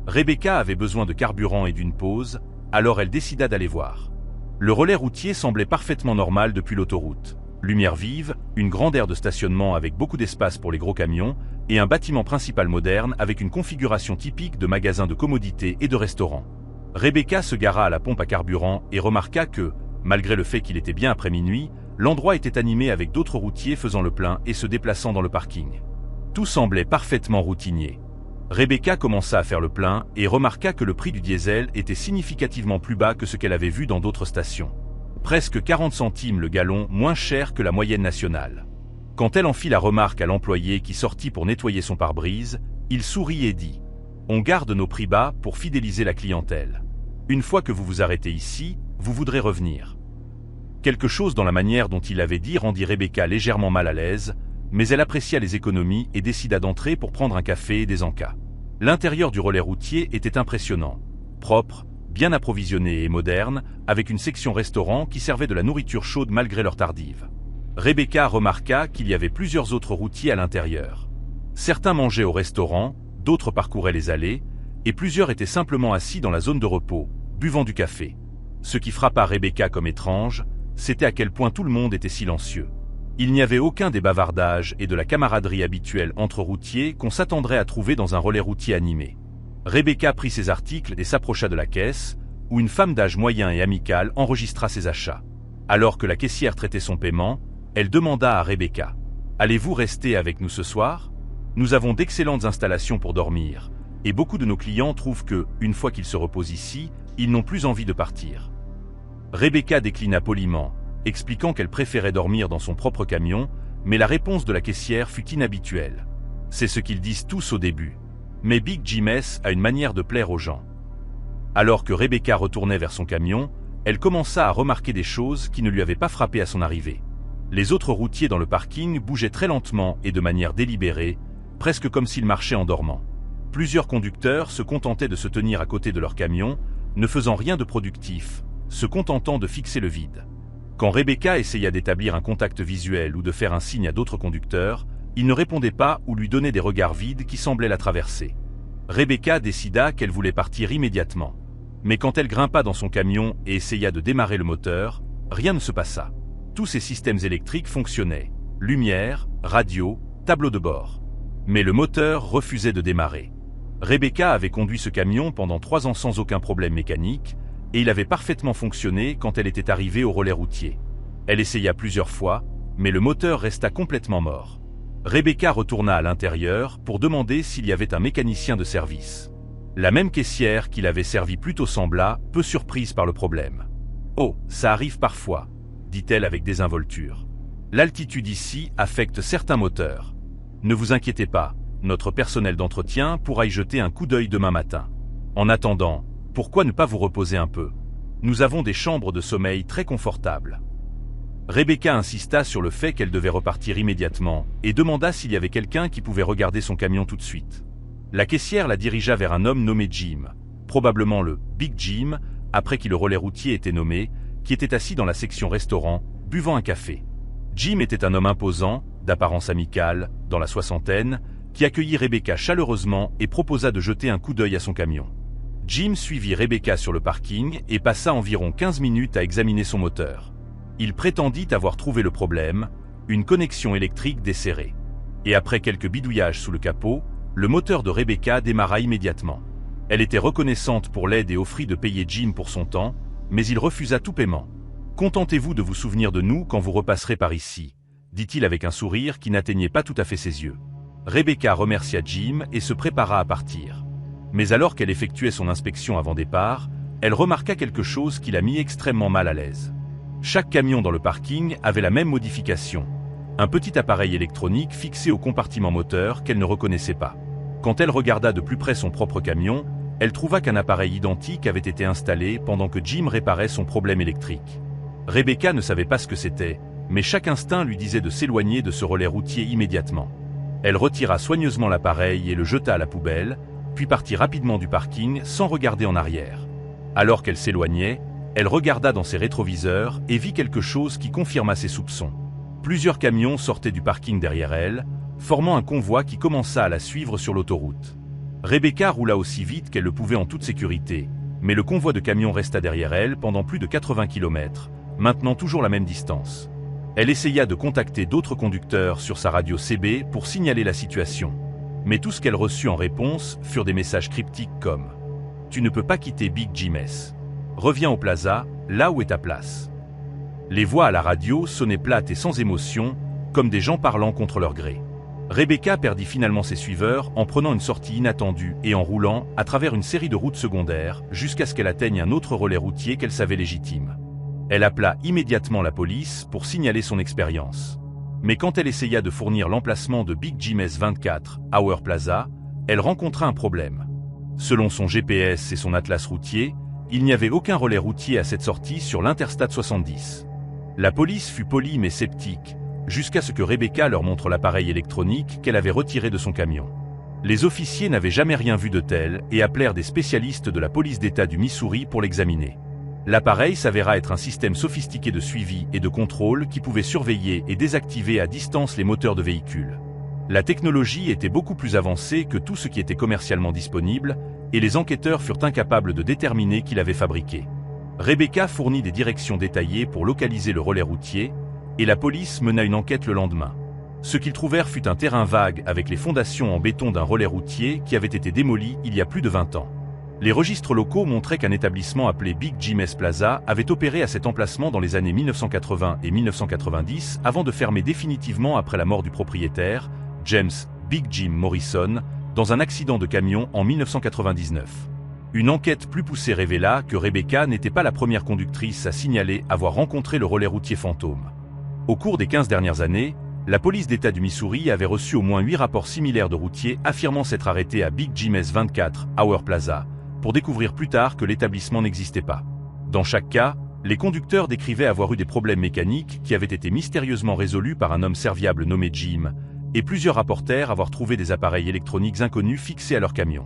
Rebecca avait besoin de carburant et d'une pause, alors elle décida d'aller voir. Le relais routier semblait parfaitement normal depuis l'autoroute. Lumière vive, une grande aire de stationnement avec beaucoup d'espace pour les gros camions, et un bâtiment principal moderne avec une configuration typique de magasin de commodités et de restaurant. Rebecca se gara à la pompe à carburant et remarqua que, malgré le fait qu'il était bien après minuit, l'endroit était animé avec d'autres routiers faisant le plein et se déplaçant dans le parking. Tout semblait parfaitement routinier. Rebecca commença à faire le plein et remarqua que le prix du diesel était significativement plus bas que ce qu'elle avait vu dans d'autres stations. Presque 40 centimes le gallon moins cher que la moyenne nationale. Quand elle en fit la remarque à l'employé qui sortit pour nettoyer son pare-brise, il sourit et dit « On garde nos prix bas pour fidéliser la clientèle. Une fois que vous vous arrêtez ici, vous voudrez revenir. » Quelque chose dans la manière dont il l'avait dit rendit Rebecca légèrement mal à l'aise, mais elle apprécia les économies et décida d'entrer pour prendre un café et des encas. L'intérieur du relais routier était impressionnant, propre, bien approvisionné et moderne, avec une section restaurant qui servait de la nourriture chaude malgré l'heure tardive. Rebecca remarqua qu'il y avait plusieurs autres routiers à l'intérieur. Certains mangeaient au restaurant, d'autres parcouraient les allées, et plusieurs étaient simplement assis dans la zone de repos, buvant du café. Ce qui frappa Rebecca comme étrange, c'était à quel point tout le monde était silencieux. Il n'y avait aucun des bavardages et de la camaraderie habituelle entre routiers qu'on s'attendrait à trouver dans un relais routier animé. Rebecca prit ses articles et s'approcha de la caisse, où une femme d'âge moyen et amicale enregistra ses achats. Alors que la caissière traitait son paiement, elle demanda à Rebecca « Allez-vous rester avec nous ce soir ? Nous avons d'excellentes installations pour dormir, et beaucoup de nos clients trouvent que, une fois qu'ils se reposent ici, ils n'ont plus envie de partir. » Rebecca déclina poliment, expliquant qu'elle préférait dormir dans son propre camion, mais la réponse de la caissière fut inhabituelle. C'est ce qu'ils disent tous au début. Mais Big Jimmy's a une manière de plaire aux gens. Alors que Rebecca retournait vers son camion, elle commença à remarquer des choses qui ne lui avaient pas frappé à son arrivée. Les autres routiers dans le parking bougeaient très lentement et de manière délibérée, presque comme s'ils marchaient en dormant. Plusieurs conducteurs se contentaient de se tenir à côté de leur camion, ne faisant rien de productif, se contentant de fixer le vide. Quand Rebecca essaya d'établir un contact visuel ou de faire un signe à d'autres conducteurs, ils ne répondaient pas ou lui donnaient des regards vides qui semblaient la traverser. Rebecca décida qu'elle voulait partir immédiatement. Mais quand elle grimpa dans son camion et essaya de démarrer le moteur, rien ne se passa. Tous ces systèmes électriques fonctionnaient. Lumière, radio, tableau de bord. Mais le moteur refusait de démarrer. Rebecca avait conduit ce camion pendant 3 ans sans aucun problème mécanique, et il avait parfaitement fonctionné quand elle était arrivée au relais routier. Elle essaya plusieurs fois, mais le moteur resta complètement mort. Rebecca retourna à l'intérieur pour demander s'il y avait un mécanicien de service. La même caissière qui l'avait servi plus tôt sembla, peu surprise par le problème. « Oh, ça arrive parfois », dit-elle avec désinvolture. « L'altitude ici affecte certains moteurs. Ne vous inquiétez pas, notre personnel d'entretien pourra y jeter un coup d'œil demain matin. En attendant, pourquoi ne pas vous reposer un peu? Nous avons des chambres de sommeil très confortables. » Rebecca insista sur le fait qu'elle devait repartir immédiatement et demanda s'il y avait quelqu'un qui pouvait regarder son camion tout de suite. La caissière la dirigea vers un homme nommé Jim, probablement le Big Jim, après qui le relais routier était nommé, qui était assis dans la section restaurant, buvant un café. Jim était un homme imposant, d'apparence amicale, dans la soixantaine, qui accueillit Rebecca chaleureusement et proposa de jeter un coup d'œil à son camion. Jim suivit Rebecca sur le parking et passa environ 15 minutes à examiner son moteur. Il prétendit avoir trouvé le problème, une connexion électrique desserrée. Et après quelques bidouillages sous le capot, le moteur de Rebecca démarra immédiatement. Elle était reconnaissante pour l'aide et offrit de payer Jim pour son temps, mais il refusa tout paiement. « Contentez-vous de vous souvenir de nous quand vous repasserez par ici », dit-il avec un sourire qui n'atteignait pas tout à fait ses yeux. Rebecca remercia Jim et se prépara à partir. Mais alors qu'elle effectuait son inspection avant départ, elle remarqua quelque chose qui la mit extrêmement mal à l'aise. Chaque camion dans le parking avait la même modification. Un petit appareil électronique fixé au compartiment moteur qu'elle ne reconnaissait pas. Quand elle regarda de plus près son propre camion, elle trouva qu'un appareil identique avait été installé pendant que Jim réparait son problème électrique. Rebecca ne savait pas ce que c'était, mais chaque instinct lui disait de s'éloigner de ce relais routier immédiatement. Elle retira soigneusement l'appareil et le jeta à la poubelle, puis partit rapidement du parking sans regarder en arrière. Alors qu'elle s'éloignait, elle regarda dans ses rétroviseurs et vit quelque chose qui confirma ses soupçons. Plusieurs camions sortaient du parking derrière elle, formant un convoi qui commença à la suivre sur l'autoroute. Rebecca roula aussi vite qu'elle le pouvait en toute sécurité, mais le convoi de camions resta derrière elle pendant plus de 80 km, maintenant toujours la même distance. Elle essaya de contacter d'autres conducteurs sur sa radio CB pour signaler la situation. Mais tout ce qu'elle reçut en réponse furent des messages cryptiques comme « Tu ne peux pas quitter Big Jim S. Reviens au plaza, là où est ta place. » Les voix à la radio sonnaient plates et sans émotion, comme des gens parlant contre leur gré. Rebecca perdit finalement ses suiveurs en prenant une sortie inattendue et en roulant à travers une série de routes secondaires jusqu'à ce qu'elle atteigne un autre relais routier qu'elle savait légitime. Elle appela immédiatement la police pour signaler son expérience. Mais quand elle essaya de fournir l'emplacement de Big Jim S24, Hour Plaza, elle rencontra un problème. Selon son GPS et son atlas routier, il n'y avait aucun relais routier à cette sortie sur l'Interstate 70. La police fut polie mais sceptique, jusqu'à ce que Rebecca leur montre l'appareil électronique qu'elle avait retiré de son camion. Les officiers n'avaient jamais rien vu de tel et appelèrent des spécialistes de la police d'État du Missouri pour l'examiner. L'appareil s'avéra être un système sophistiqué de suivi et de contrôle qui pouvait surveiller et désactiver à distance les moteurs de véhicules. La technologie était beaucoup plus avancée que tout ce qui était commercialement disponible, et les enquêteurs furent incapables de déterminer qui l'avait fabriqué. Rebecca fournit des directions détaillées pour localiser le relais routier, et la police mena une enquête le lendemain. Ce qu'ils trouvèrent fut un terrain vague avec les fondations en béton d'un relais routier qui avait été démoli il y a plus de 20 ans. Les registres locaux montraient qu'un établissement appelé Big Jim S Plaza avait opéré à cet emplacement dans les années 1980 et 1990 avant de fermer définitivement après la mort du propriétaire, James Big Jim Morrison, dans un accident de camion en 1999. Une enquête plus poussée révéla que Rebecca n'était pas la première conductrice à signaler avoir rencontré le relais routier fantôme. Au cours des 15 dernières années, la police d'État du Missouri avait reçu au moins 8 rapports similaires de routiers affirmant s'être arrêtés à Big Jim S24, Hour Plaza, pour découvrir plus tard que l'établissement n'existait pas. Dans chaque cas, les conducteurs décrivaient avoir eu des problèmes mécaniques qui avaient été mystérieusement résolus par un homme serviable nommé Jim, et plusieurs rapportèrent avoir trouvé des appareils électroniques inconnus fixés à leur camion.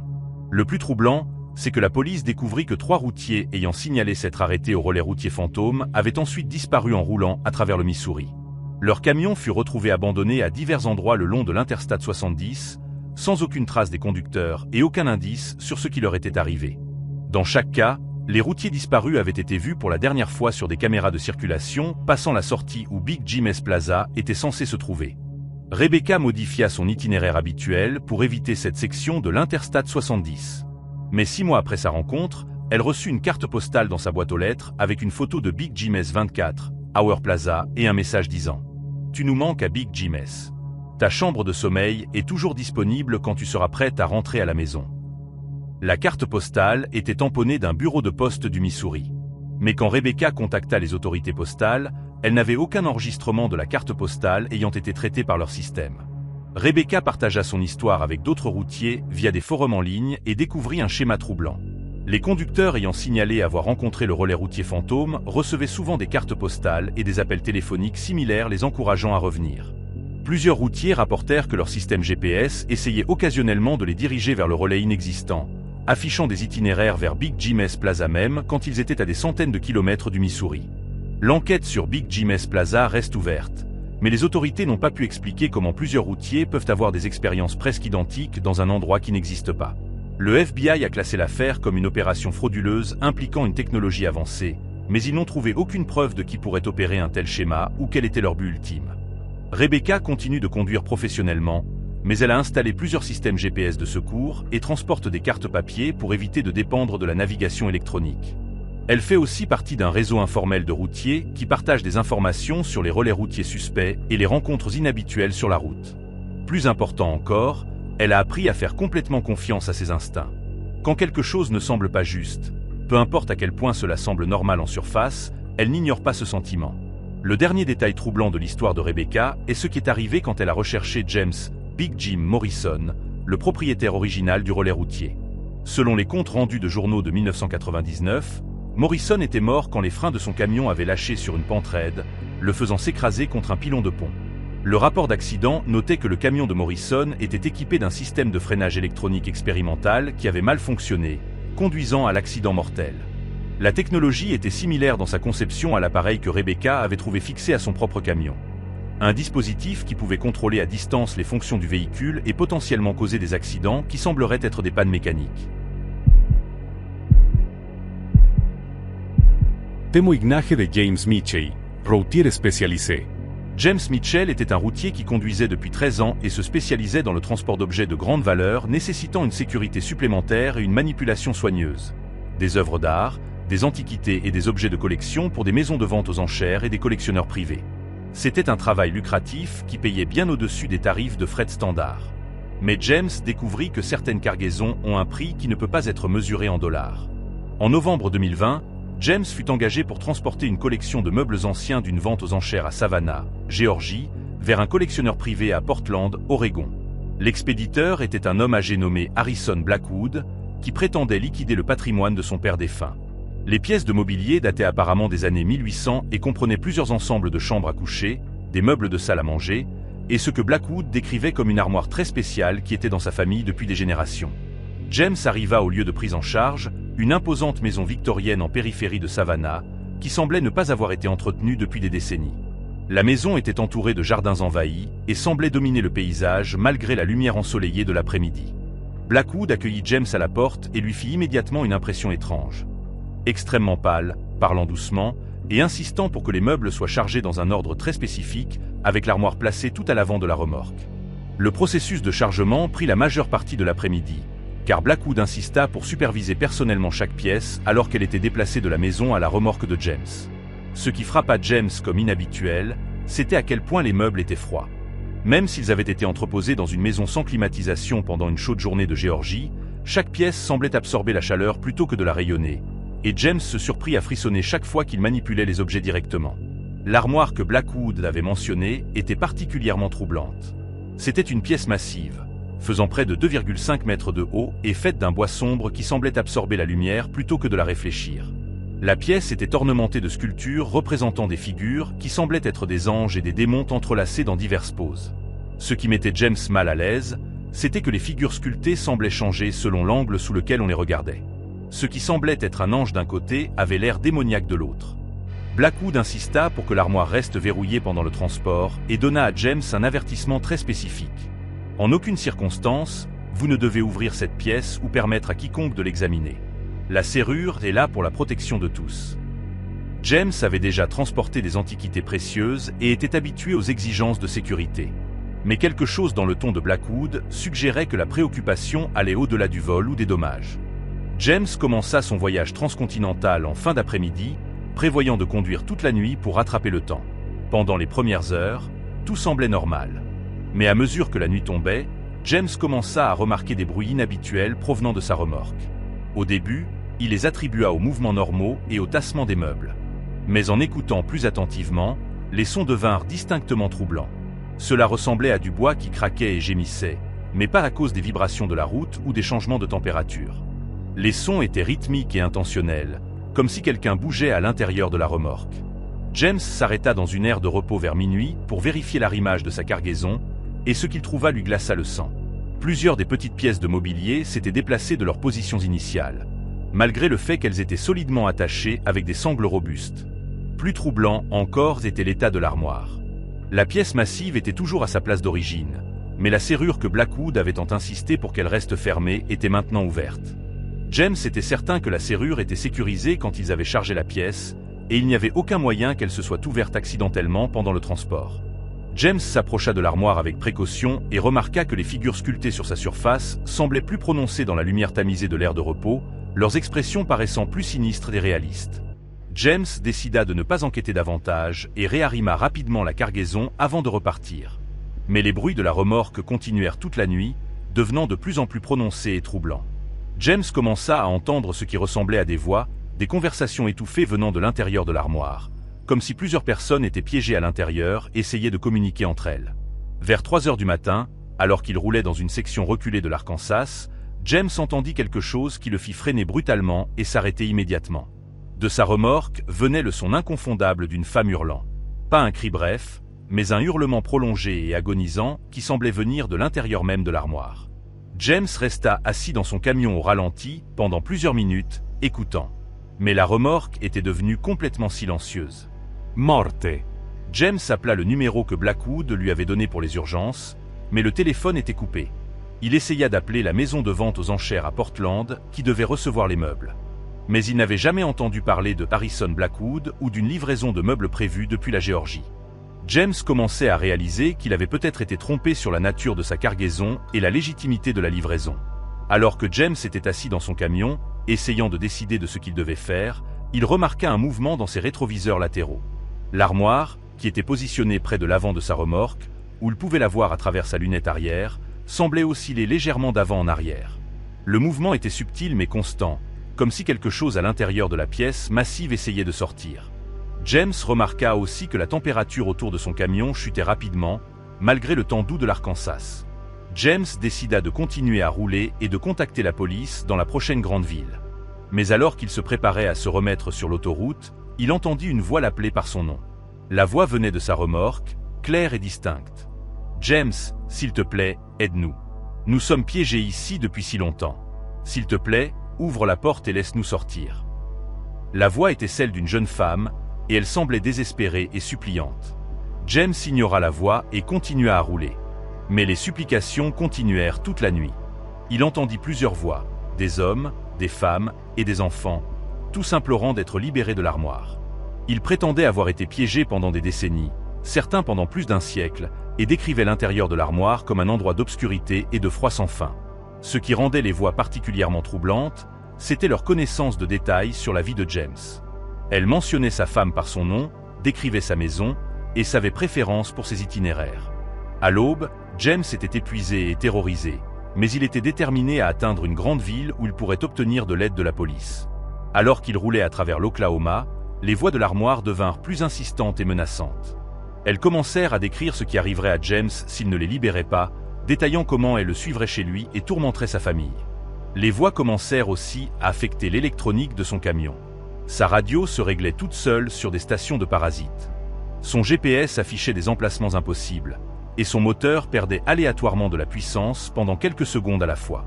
Le plus troublant, c'est que la police découvrit que 3 routiers ayant signalé s'être arrêtés au relais routier fantôme avaient ensuite disparu en roulant à travers le Missouri. Leur camion fut retrouvé abandonné à divers endroits le long de l'Interstate 70, sans aucune trace des conducteurs et aucun indice sur ce qui leur était arrivé. Dans chaque cas, les routiers disparus avaient été vus pour la dernière fois sur des caméras de circulation passant la sortie où Big Jim's Plaza était censé se trouver. Rebecca modifia son itinéraire habituel pour éviter cette section de l'Interstate 70. Mais 6 mois après sa rencontre, elle reçut une carte postale dans sa boîte aux lettres avec une photo de Big Jim's 24, Hour Plaza et un message disant « Tu nous manques à Big Jim's. Ta chambre de sommeil est toujours disponible quand tu seras prête à rentrer à la maison. » La carte postale était tamponnée d'un bureau de poste du Missouri. Mais quand Rebecca contacta les autorités postales, elle n'avait aucun enregistrement de la carte postale ayant été traitée par leur système. Rebecca partagea son histoire avec d'autres routiers via des forums en ligne et découvrit un schéma troublant. Les conducteurs ayant signalé avoir rencontré le relais routier fantôme recevaient souvent des cartes postales et des appels téléphoniques similaires les encourageant à revenir. Plusieurs routiers rapportèrent que leur système GPS essayait occasionnellement de les diriger vers le relais inexistant, affichant des itinéraires vers Big Jim's Plaza même quand ils étaient à des centaines de kilomètres du Missouri. L'enquête sur Big Jim's Plaza reste ouverte, mais les autorités n'ont pas pu expliquer comment plusieurs routiers peuvent avoir des expériences presque identiques dans un endroit qui n'existe pas. Le FBI a classé l'affaire comme une opération frauduleuse impliquant une technologie avancée, mais ils n'ont trouvé aucune preuve de qui pourrait opérer un tel schéma ou quel était leur but ultime. Rebecca continue de conduire professionnellement, mais elle a installé plusieurs systèmes GPS de secours et transporte des cartes papier pour éviter de dépendre de la navigation électronique. Elle fait aussi partie d'un réseau informel de routiers qui partagent des informations sur les relais routiers suspects et les rencontres inhabituelles sur la route. Plus important encore, elle a appris à faire complètement confiance à ses instincts. Quand quelque chose ne semble pas juste, peu importe à quel point cela semble normal en surface, elle n'ignore pas ce sentiment. Le dernier détail troublant de l'histoire de Rebecca est ce qui est arrivé quand elle a recherché James Big Jim Morrison, le propriétaire original du relais routier. Selon les comptes rendus de journaux de 1999, Morrison était mort quand les freins de son camion avaient lâché sur une pente raide, le faisant s'écraser contre un pilon de pont. Le rapport d'accident notait que le camion de Morrison était équipé d'un système de freinage électronique expérimental qui avait mal fonctionné, conduisant à l'accident mortel. La technologie était similaire dans sa conception à l'appareil que Rebecca avait trouvé fixé à son propre camion. Un dispositif qui pouvait contrôler à distance les fonctions du véhicule et potentiellement causer des accidents qui sembleraient être des pannes mécaniques. Témoignage de James Mitchell, routier spécialisé. James Mitchell était un routier qui conduisait depuis 13 ans et se spécialisait dans le transport d'objets de grande valeur nécessitant une sécurité supplémentaire et une manipulation soigneuse. Des œuvres d'art, des antiquités et des objets de collection pour des maisons de vente aux enchères et des collectionneurs privés. C'était un travail lucratif qui payait bien au-dessus des tarifs de fret standard. Mais James découvrit que certaines cargaisons ont un prix qui ne peut pas être mesuré en dollars. En novembre 2020, James fut engagé pour transporter une collection de meubles anciens d'une vente aux enchères à Savannah, Géorgie, vers un collectionneur privé à Portland, Oregon. L'expéditeur était un homme âgé nommé Harrison Blackwood, qui prétendait liquider le patrimoine de son père défunt. Les pièces de mobilier dataient apparemment des années 1800 et comprenaient plusieurs ensembles de chambres à coucher, des meubles de salle à manger, et ce que Blackwood décrivait comme une armoire très spéciale qui était dans sa famille depuis des générations. James arriva au lieu de prise en charge, une imposante maison victorienne en périphérie de Savannah, qui semblait ne pas avoir été entretenue depuis des décennies. La maison était entourée de jardins envahis et semblait dominer le paysage malgré la lumière ensoleillée de l'après-midi. Blackwood accueillit James à la porte et lui fit immédiatement une impression étrange. Extrêmement pâle, parlant doucement, et insistant pour que les meubles soient chargés dans un ordre très spécifique, avec l'armoire placée tout à l'avant de la remorque. Le processus de chargement prit la majeure partie de l'après-midi, car Blackwood insista pour superviser personnellement chaque pièce alors qu'elle était déplacée de la maison à la remorque de James. Ce qui frappa James comme inhabituel, c'était à quel point les meubles étaient froids. Même s'ils avaient été entreposés dans une maison sans climatisation pendant une chaude journée de Géorgie, chaque pièce semblait absorber la chaleur plutôt que de la rayonner, et James se surprit à frissonner chaque fois qu'il manipulait les objets directement. L'armoire que Blackwood avait mentionnée était particulièrement troublante. C'était une pièce massive, faisant près de 2,5 mètres de haut et faite d'un bois sombre qui semblait absorber la lumière plutôt que de la réfléchir. La pièce était ornementée de sculptures représentant des figures qui semblaient être des anges et des démons entrelacés dans diverses poses. Ce qui mettait James mal à l'aise, c'était que les figures sculptées semblaient changer selon l'angle sous lequel on les regardait. Ce qui semblait être un ange d'un côté avait l'air démoniaque de l'autre. Blackwood insista pour que l'armoire reste verrouillée pendant le transport et donna à James un avertissement très spécifique. En aucune circonstance, vous ne devez ouvrir cette pièce ou permettre à quiconque de l'examiner. La serrure est là pour la protection de tous. James avait déjà transporté des antiquités précieuses et était habitué aux exigences de sécurité. Mais quelque chose dans le ton de Blackwood suggérait que la préoccupation allait au-delà du vol ou des dommages. James commença son voyage transcontinental en fin d'après-midi, prévoyant de conduire toute la nuit pour rattraper le temps. Pendant les premières heures, tout semblait normal. Mais à mesure que la nuit tombait, James commença à remarquer des bruits inhabituels provenant de sa remorque. Au début, il les attribua aux mouvements normaux et au tassement des meubles. Mais en écoutant plus attentivement, les sons devinrent distinctement troublants. Cela ressemblait à du bois qui craquait et gémissait, mais pas à cause des vibrations de la route ou des changements de température. Les sons étaient rythmiques et intentionnels, comme si quelqu'un bougeait à l'intérieur de la remorque. James s'arrêta dans une aire de repos vers minuit pour vérifier l'arrimage de sa cargaison, et ce qu'il trouva lui glaça le sang. Plusieurs des petites pièces de mobilier s'étaient déplacées de leurs positions initiales, malgré le fait qu'elles étaient solidement attachées avec des sangles robustes. Plus troublant encore était l'état de l'armoire. La pièce massive était toujours à sa place d'origine, mais la serrure que Blackwood avait tant insisté pour qu'elle reste fermée était maintenant ouverte. James était certain que la serrure était sécurisée quand ils avaient chargé la pièce, et il n'y avait aucun moyen qu'elle se soit ouverte accidentellement pendant le transport. James s'approcha de l'armoire avec précaution et remarqua que les figures sculptées sur sa surface semblaient plus prononcées dans la lumière tamisée de l'aire de repos, leurs expressions paraissant plus sinistres et réalistes. James décida de ne pas enquêter davantage et réarrima rapidement la cargaison avant de repartir. Mais les bruits de la remorque continuèrent toute la nuit, devenant de plus en plus prononcés et troublants. James commença à entendre ce qui ressemblait à des voix, des conversations étouffées venant de l'intérieur de l'armoire, comme si plusieurs personnes étaient piégées à l'intérieur et essayaient de communiquer entre elles. Vers 3 heures du matin, alors qu'il roulait dans une section reculée de l'Arkansas, James entendit quelque chose qui le fit freiner brutalement et s'arrêter immédiatement. De sa remorque venait le son inconfondable d'une femme hurlant. Pas un cri bref, mais un hurlement prolongé et agonisant qui semblait venir de l'intérieur même de l'armoire. James resta assis dans son camion au ralenti pendant plusieurs minutes, écoutant. Mais la remorque était devenue complètement silencieuse. Morte. James appela le numéro que Blackwood lui avait donné pour les urgences, mais le téléphone était coupé. Il essaya d'appeler la maison de vente aux enchères à Portland qui devait recevoir les meubles. Mais il n'avait jamais entendu parler de Harrison Blackwood ou d'une livraison de meubles prévue depuis la Géorgie. James commençait à réaliser qu'il avait peut-être été trompé sur la nature de sa cargaison et la légitimité de la livraison. Alors que James était assis dans son camion, essayant de décider de ce qu'il devait faire, il remarqua un mouvement dans ses rétroviseurs latéraux. L'armoire, qui était positionnée près de l'avant de sa remorque, où il pouvait la voir à travers sa lunette arrière, semblait osciller légèrement d'avant en arrière. Le mouvement était subtil mais constant, comme si quelque chose à l'intérieur de la pièce massive essayait de sortir. James remarqua aussi que la température autour de son camion chutait rapidement, malgré le temps doux de l'Arkansas. James décida de continuer à rouler et de contacter la police dans la prochaine grande ville. Mais alors qu'il se préparait à se remettre sur l'autoroute, il entendit une voix l'appeler par son nom. La voix venait de sa remorque, claire et distincte. « James, s'il te plaît, aide-nous. Nous sommes piégés ici depuis si longtemps. S'il te plaît, ouvre la porte et laisse-nous sortir. » La voix était celle d'une jeune femme, et elle semblait désespérée et suppliante. James ignora la voix et continua à rouler. Mais les supplications continuèrent toute la nuit. Il entendit plusieurs voix, des hommes, des femmes et des enfants, tous implorant d'être libérés de l'armoire. Ils prétendaient avoir été piégés pendant des décennies, certains pendant plus d'un siècle, et décrivaient l'intérieur de l'armoire comme un endroit d'obscurité et de froid sans fin. Ce qui rendait les voix particulièrement troublantes, c'était leur connaissance de détails sur la vie de James. Elle mentionnait sa femme par son nom, décrivait sa maison, et savait préférence pour ses itinéraires. À l'aube, James était épuisé et terrorisé, mais il était déterminé à atteindre une grande ville où il pourrait obtenir de l'aide de la police. Alors qu'il roulait à travers l'Oklahoma, les voix de l'armoire devinrent plus insistantes et menaçantes. Elles commencèrent à décrire ce qui arriverait à James s'il ne les libérait pas, détaillant comment elle le suivrait chez lui et tourmenterait sa famille. Les voix commencèrent aussi à affecter l'électronique de son camion. Sa radio se réglait toute seule sur des stations de parasites. Son GPS affichait des emplacements impossibles, et son moteur perdait aléatoirement de la puissance pendant quelques secondes à la fois.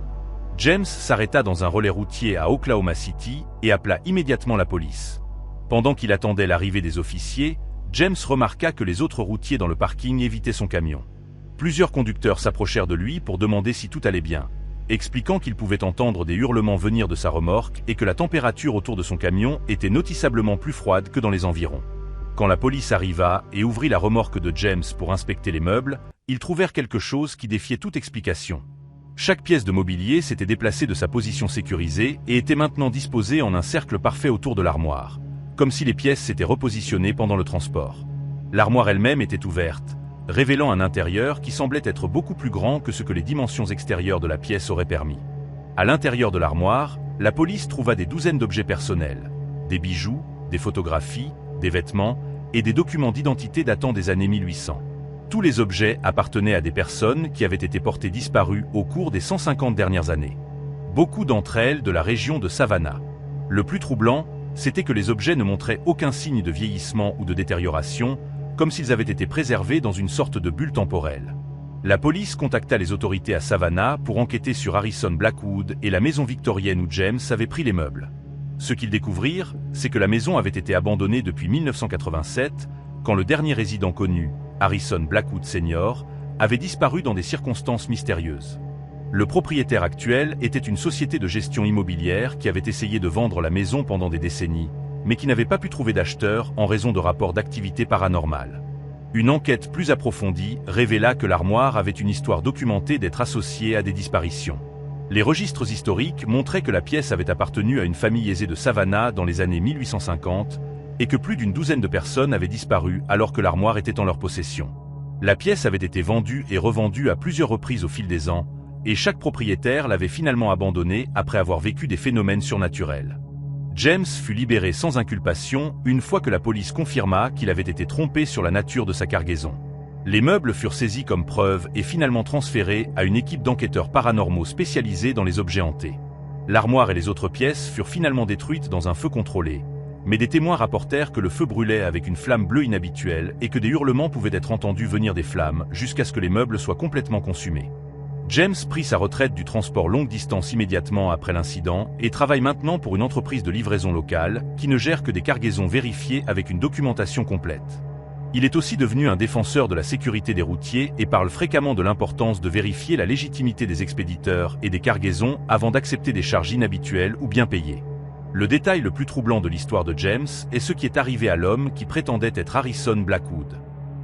James s'arrêta dans un relais routier à Oklahoma City et appela immédiatement la police. Pendant qu'il attendait l'arrivée des officiers, James remarqua que les autres routiers dans le parking évitaient son camion. Plusieurs conducteurs s'approchèrent de lui pour demander si tout allait bien, expliquant qu'ils pouvaient entendre des hurlements venir de sa remorque et que la température autour de son camion était noticeablement plus froide que dans les environs. Quand la police arriva et ouvrit la remorque de James pour inspecter les meubles, ils trouvèrent quelque chose qui défiait toute explication. Chaque pièce de mobilier s'était déplacée de sa position sécurisée et était maintenant disposée en un cercle parfait autour de l'armoire, comme si les pièces s'étaient repositionnées pendant le transport. L'armoire elle-même était ouverte, révélant un intérieur qui semblait être beaucoup plus grand que ce que les dimensions extérieures de la pièce auraient permis. À l'intérieur de l'armoire, la police trouva des douzaines d'objets personnels, des bijoux, des photographies, des vêtements et des documents d'identité datant des années 1800. Tous les objets appartenaient à des personnes qui avaient été portées disparues au cours des 150 dernières années. Beaucoup d'entre elles de la région de Savannah. Le plus troublant, c'était que les objets ne montraient aucun signe de vieillissement ou de détérioration, comme s'ils avaient été préservés dans une sorte de bulle temporelle. La police contacta les autorités à Savannah pour enquêter sur Harrison Blackwood et la maison victorienne où James avait pris les meubles. Ce qu'ils découvrirent, c'est que la maison avait été abandonnée depuis 1987, quand le dernier résident connu, Harrison Blackwood Sr., avait disparu dans des circonstances mystérieuses. Le propriétaire actuel était une société de gestion immobilière qui avait essayé de vendre la maison pendant des décennies, mais qui n'avait pas pu trouver d'acheteur en raison de rapports d'activité paranormale. Une enquête plus approfondie révéla que l'armoire avait une histoire documentée d'être associée à des disparitions. Les registres historiques montraient que la pièce avait appartenu à une famille aisée de Savannah dans les années 1850 et que plus d'une douzaine de personnes avaient disparu alors que l'armoire était en leur possession. La pièce avait été vendue et revendue à plusieurs reprises au fil des ans, et chaque propriétaire l'avait finalement abandonnée après avoir vécu des phénomènes surnaturels. James fut libéré sans inculpation une fois que la police confirma qu'il avait été trompé sur la nature de sa cargaison. Les meubles furent saisis comme preuve et finalement transférés à une équipe d'enquêteurs paranormaux spécialisés dans les objets hantés. L'armoire et les autres pièces furent finalement détruites dans un feu contrôlé, mais des témoins rapportèrent que le feu brûlait avec une flamme bleue inhabituelle et que des hurlements pouvaient être entendus venir des flammes jusqu'à ce que les meubles soient complètement consumés. James prit sa retraite du transport longue distance immédiatement après l'incident et travaille maintenant pour une entreprise de livraison locale qui ne gère que des cargaisons vérifiées avec une documentation complète. Il est aussi devenu un défenseur de la sécurité des routiers et parle fréquemment de l'importance de vérifier la légitimité des expéditeurs et des cargaisons avant d'accepter des charges inhabituelles ou bien payées. Le détail le plus troublant de l'histoire de James est ce qui est arrivé à l'homme qui prétendait être Harrison Blackwood.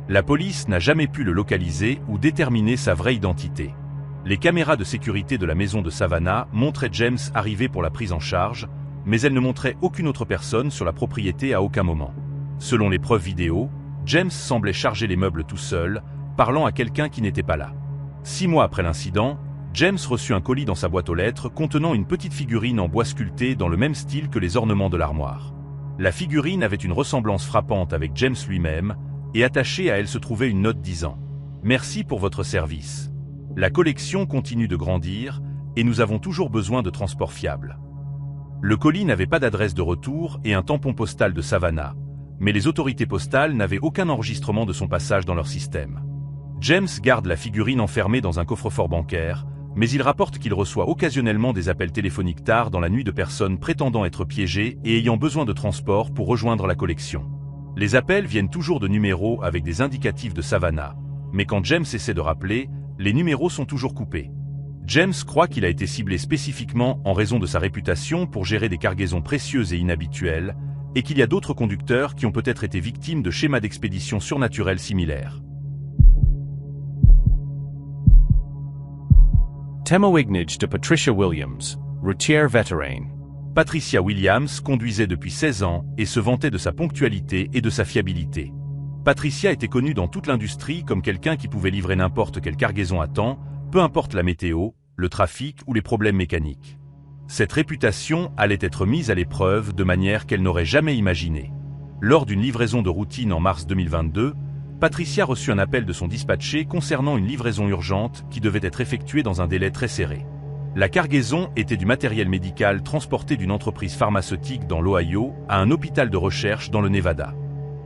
La police n'a jamais pu le localiser ou déterminer sa vraie identité. Les caméras de sécurité de la maison de Savannah montraient James arriver pour la prise en charge, mais elles ne montraient aucune autre personne sur la propriété à aucun moment. Selon les preuves vidéo, James semblait charger les meubles tout seul, parlant à quelqu'un qui n'était pas là. 6 mois après l'incident, James reçut un colis dans sa boîte aux lettres contenant une petite figurine en bois sculpté dans le même style que les ornements de l'armoire. La figurine avait une ressemblance frappante avec James lui-même, et attachée à elle se trouvait une note disant « Merci pour votre service. La collection continue de grandir, et nous avons toujours besoin de transports fiables. » Le colis n'avait pas d'adresse de retour et un tampon postal de Savannah, mais les autorités postales n'avaient aucun enregistrement de son passage dans leur système. James garde la figurine enfermée dans un coffre-fort bancaire, mais il rapporte qu'il reçoit occasionnellement des appels téléphoniques tard dans la nuit de personnes prétendant être piégées et ayant besoin de transport pour rejoindre la collection. Les appels viennent toujours de numéros avec des indicatifs de Savannah, mais quand James essaie de rappeler, les numéros sont toujours coupés. James croit qu'il a été ciblé spécifiquement en raison de sa réputation pour gérer des cargaisons précieuses et inhabituelles, et qu'il y a d'autres conducteurs qui ont peut-être été victimes de schémas d'expédition surnaturels similaires. Témoignage de Patricia Williams, routière vétérane. Patricia Williams conduisait depuis 16 ans et se vantait de sa ponctualité et de sa fiabilité. Patricia était connue dans toute l'industrie comme quelqu'un qui pouvait livrer n'importe quelle cargaison à temps, peu importe la météo, le trafic ou les problèmes mécaniques. Cette réputation allait être mise à l'épreuve de manière qu'elle n'aurait jamais imaginée. Lors d'une livraison de routine en mars 2022, Patricia reçut un appel de son dispatcher concernant une livraison urgente qui devait être effectuée dans un délai très serré. La cargaison était du matériel médical transporté d'une entreprise pharmaceutique dans l'Ohio à un hôpital de recherche dans le Nevada.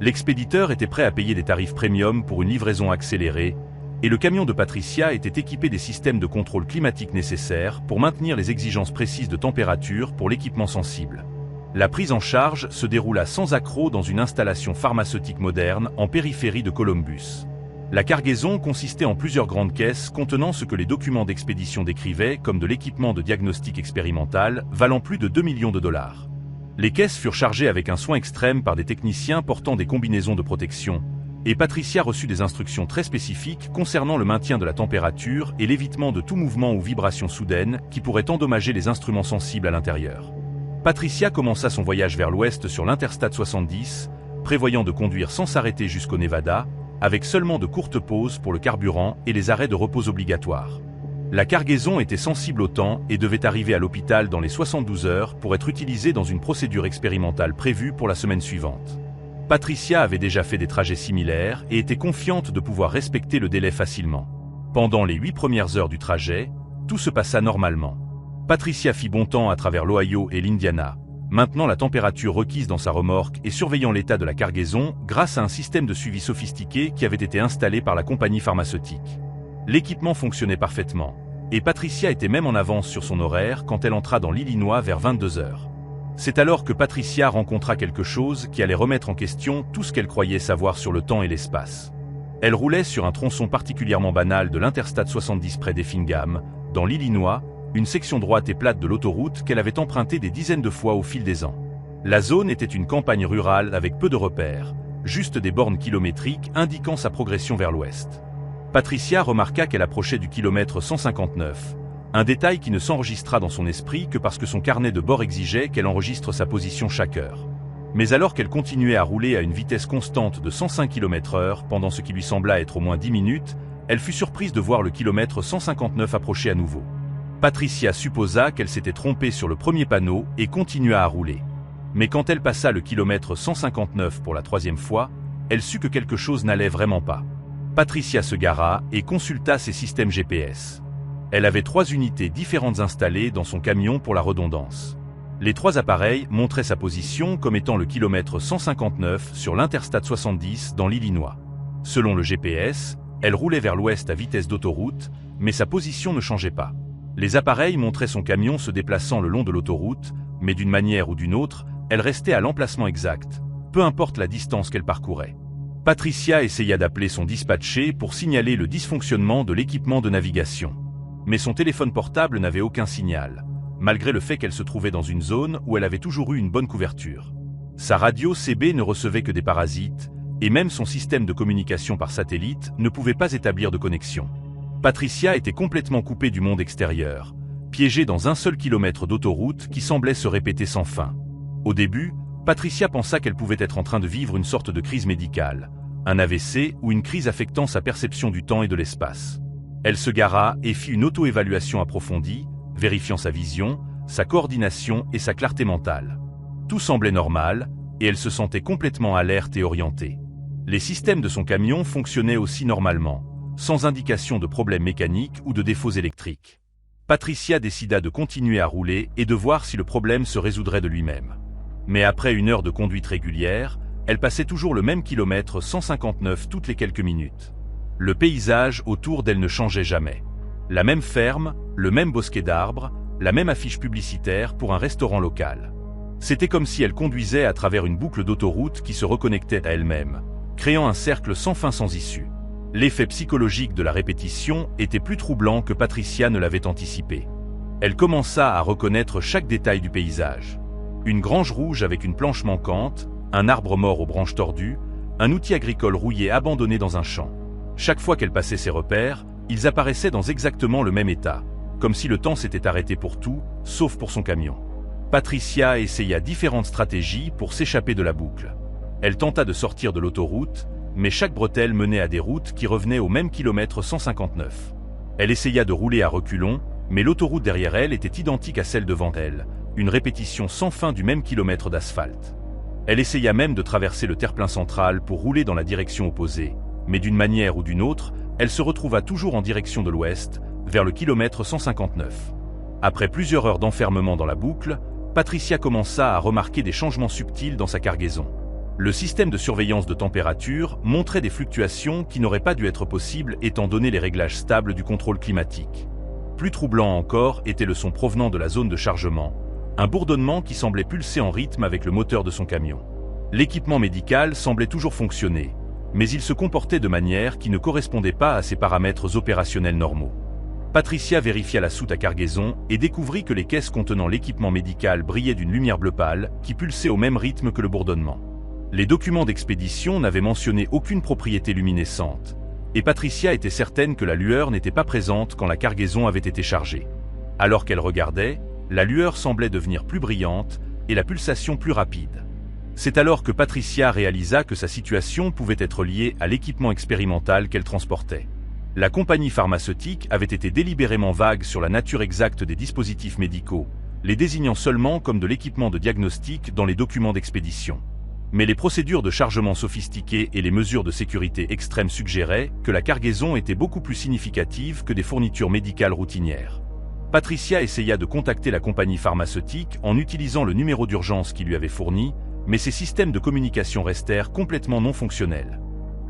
L'expéditeur était prêt à payer des tarifs premium pour une livraison accélérée, et le camion de Patricia était équipé des systèmes de contrôle climatique nécessaires pour maintenir les exigences précises de température pour l'équipement sensible. La prise en charge se déroula sans accroc dans une installation pharmaceutique moderne en périphérie de Columbus. La cargaison consistait en plusieurs grandes caisses contenant ce que les documents d'expédition décrivaient comme de l'équipement de diagnostic expérimental valant plus de 2 millions de dollars. Les caisses furent chargées avec un soin extrême par des techniciens portant des combinaisons de protection, et Patricia reçut des instructions très spécifiques concernant le maintien de la température et l'évitement de tout mouvement ou vibration soudaine qui pourrait endommager les instruments sensibles à l'intérieur. Patricia commença son voyage vers l'ouest sur l'Interstate 70, prévoyant de conduire sans s'arrêter jusqu'au Nevada, avec seulement de courtes pauses pour le carburant et les arrêts de repos obligatoires. La cargaison était sensible au temps et devait arriver à l'hôpital dans les 72 heures pour être utilisée dans une procédure expérimentale prévue pour la semaine suivante. Patricia avait déjà fait des trajets similaires et était confiante de pouvoir respecter le délai facilement. Pendant les 8 premières heures du trajet, tout se passa normalement. Patricia fit bon temps à travers l'Ohio et l'Indiana, maintenant la température requise dans sa remorque et surveillant l'état de la cargaison grâce à un système de suivi sophistiqué qui avait été installé par la compagnie pharmaceutique. L'équipement fonctionnait parfaitement, et Patricia était même en avance sur son horaire quand elle entra dans l'Illinois vers 22 heures. C'est alors que Patricia rencontra quelque chose qui allait remettre en question tout ce qu'elle croyait savoir sur le temps et l'espace. Elle roulait sur un tronçon particulièrement banal de l'Interstate 70 près d'Effingham, dans l'Illinois, une section droite et plate de l'autoroute qu'elle avait empruntée des dizaines de fois au fil des ans. La zone était une campagne rurale avec peu de repères, juste des bornes kilométriques indiquant sa progression vers l'ouest. Patricia remarqua qu'elle approchait du kilomètre 159, un détail qui ne s'enregistra dans son esprit que parce que son carnet de bord exigeait qu'elle enregistre sa position chaque heure. Mais alors qu'elle continuait à rouler à une vitesse constante de 105 km/h pendant ce qui lui sembla être au moins 10 minutes, elle fut surprise de voir le kilomètre 159 approcher à nouveau. Patricia supposa qu'elle s'était trompée sur le premier panneau et continua à rouler. Mais quand elle passa le kilomètre 159 pour la troisième fois, elle sut que quelque chose n'allait vraiment pas. Patricia se gara et consulta ses systèmes GPS. Elle avait 3 unités différentes installées dans son camion pour la redondance. Les 3 appareils montraient sa position comme étant le kilomètre 159 sur l'Interstate 70 dans l'Illinois. Selon le GPS, elle roulait vers l'ouest à vitesse d'autoroute, mais sa position ne changeait pas. Les appareils montraient son camion se déplaçant le long de l'autoroute, mais d'une manière ou d'une autre, elle restait à l'emplacement exact, peu importe la distance qu'elle parcourait. Patricia essaya d'appeler son dispatcher pour signaler le dysfonctionnement de l'équipement de navigation. Mais son téléphone portable n'avait aucun signal, malgré le fait qu'elle se trouvait dans une zone où elle avait toujours eu une bonne couverture. Sa radio CB ne recevait que des parasites, et même son système de communication par satellite ne pouvait pas établir de connexion. Patricia était complètement coupée du monde extérieur, piégée dans un seul kilomètre d'autoroute qui semblait se répéter sans fin. Au début, Patricia pensa qu'elle pouvait être en train de vivre une sorte de crise médicale, un AVC ou une crise affectant sa perception du temps et de l'espace. Elle se gara et fit une auto-évaluation approfondie, vérifiant sa vision, sa coordination et sa clarté mentale. Tout semblait normal, et elle se sentait complètement alerte et orientée. Les systèmes de son camion fonctionnaient aussi normalement, sans indication de problèmes mécaniques ou de défauts électriques. Patricia décida de continuer à rouler et de voir si le problème se résoudrait de lui-même. Mais après 1 heure de conduite régulière, elle passait toujours le même kilomètre 159 toutes les quelques minutes. Le paysage autour d'elle ne changeait jamais. La même ferme, le même bosquet d'arbres, la même affiche publicitaire pour un restaurant local. C'était comme si elle conduisait à travers une boucle d'autoroute qui se reconnectait à elle-même, créant un cercle sans fin sans issue. L'effet psychologique de la répétition était plus troublant que Patricia ne l'avait anticipé. Elle commença à reconnaître chaque détail du paysage. Une grange rouge avec une planche manquante, un arbre mort aux branches tordues, un outil agricole rouillé abandonné dans un champ. Chaque fois qu'elle passait ces repères, ils apparaissaient dans exactement le même état, comme si le temps s'était arrêté pour tout, sauf pour son camion. Patricia essaya différentes stratégies pour s'échapper de la boucle. Elle tenta de sortir de l'autoroute, mais chaque bretelle menait à des routes qui revenaient au même kilomètre 159. Elle essaya de rouler à reculons, mais l'autoroute derrière elle était identique à celle devant elle, une répétition sans fin du même kilomètre d'asphalte. Elle essaya même de traverser le terre-plein central pour rouler dans la direction opposée, mais d'une manière ou d'une autre, elle se retrouva toujours en direction de l'ouest, vers le kilomètre 159. Après plusieurs heures d'enfermement dans la boucle, Patricia commença à remarquer des changements subtils dans sa cargaison. Le système de surveillance de température montrait des fluctuations qui n'auraient pas dû être possibles étant donné les réglages stables du contrôle climatique. Plus troublant encore était le son provenant de la zone de chargement, un bourdonnement qui semblait pulser en rythme avec le moteur de son camion. L'équipement médical semblait toujours fonctionner, mais il se comportait de manière qui ne correspondait pas à ses paramètres opérationnels normaux. Patricia vérifia la soute à cargaison et découvrit que les caisses contenant l'équipement médical brillaient d'une lumière bleu pâle qui pulsait au même rythme que le bourdonnement. Les documents d'expédition n'avaient mentionné aucune propriété luminescente, et Patricia était certaine que la lueur n'était pas présente quand la cargaison avait été chargée. Alors qu'elle regardait, la lueur semblait devenir plus brillante et la pulsation plus rapide. C'est alors que Patricia réalisa que sa situation pouvait être liée à l'équipement expérimental qu'elle transportait. La compagnie pharmaceutique avait été délibérément vague sur la nature exacte des dispositifs médicaux, les désignant seulement comme de l'équipement de diagnostic dans les documents d'expédition. Mais les procédures de chargement sophistiquées et les mesures de sécurité extrêmes suggéraient que la cargaison était beaucoup plus significative que des fournitures médicales routinières. Patricia essaya de contacter la compagnie pharmaceutique en utilisant le numéro d'urgence qui lui avait fourni, mais ses systèmes de communication restèrent complètement non fonctionnels.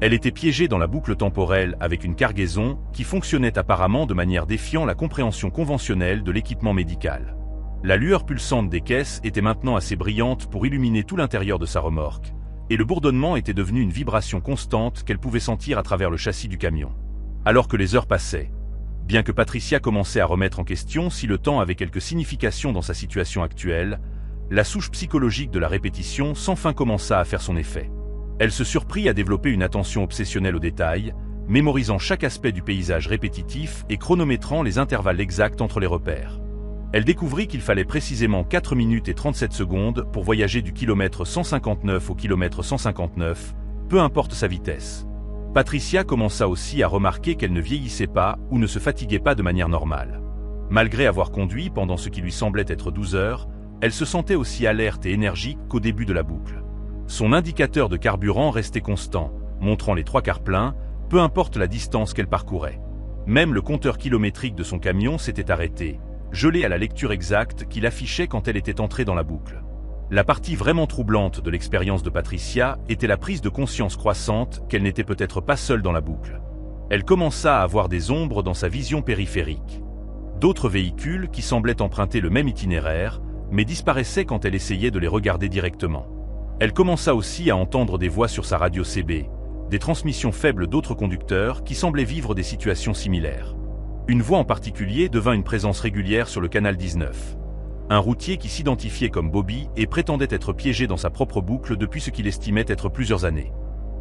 Elle était piégée dans la boucle temporelle avec une cargaison qui fonctionnait apparemment de manière défiant la compréhension conventionnelle de l'équipement médical. La lueur pulsante des caisses était maintenant assez brillante pour illuminer tout l'intérieur de sa remorque, et le bourdonnement était devenu une vibration constante qu'elle pouvait sentir à travers le châssis du camion. Alors que les heures passaient, bien que Patricia commençait à remettre en question si le temps avait quelque signification dans sa situation actuelle, la souche psychologique de la répétition sans fin commença à faire son effet. Elle se surprit à développer une attention obsessionnelle aux détails, mémorisant chaque aspect du paysage répétitif et chronométrant les intervalles exacts entre les repères. Elle découvrit qu'il fallait précisément 4 minutes et 37 secondes pour voyager du kilomètre 159 au kilomètre 159, peu importe sa vitesse. Patricia commença aussi à remarquer qu'elle ne vieillissait pas ou ne se fatiguait pas de manière normale. Malgré avoir conduit pendant ce qui lui semblait être 12 heures, elle se sentait aussi alerte et énergique qu'au début de la boucle. Son indicateur de carburant restait constant, montrant les 3/4 pleins, peu importe la distance qu'elle parcourait. Même le compteur kilométrique de son camion s'était arrêté, gelé à la lecture exacte qu'il affichait quand elle était entrée dans la boucle. La partie vraiment troublante de l'expérience de Patricia était la prise de conscience croissante qu'elle n'était peut-être pas seule dans la boucle. Elle commença à avoir des ombres dans sa vision périphérique. D'autres véhicules qui semblaient emprunter le même itinéraire, mais disparaissaient quand elle essayait de les regarder directement. Elle commença aussi à entendre des voix sur sa radio CB, des transmissions faibles d'autres conducteurs qui semblaient vivre des situations similaires. Une voix en particulier devint une présence régulière sur le canal 19. Un routier qui s'identifiait comme Bobby et prétendait être piégé dans sa propre boucle depuis ce qu'il estimait être plusieurs années.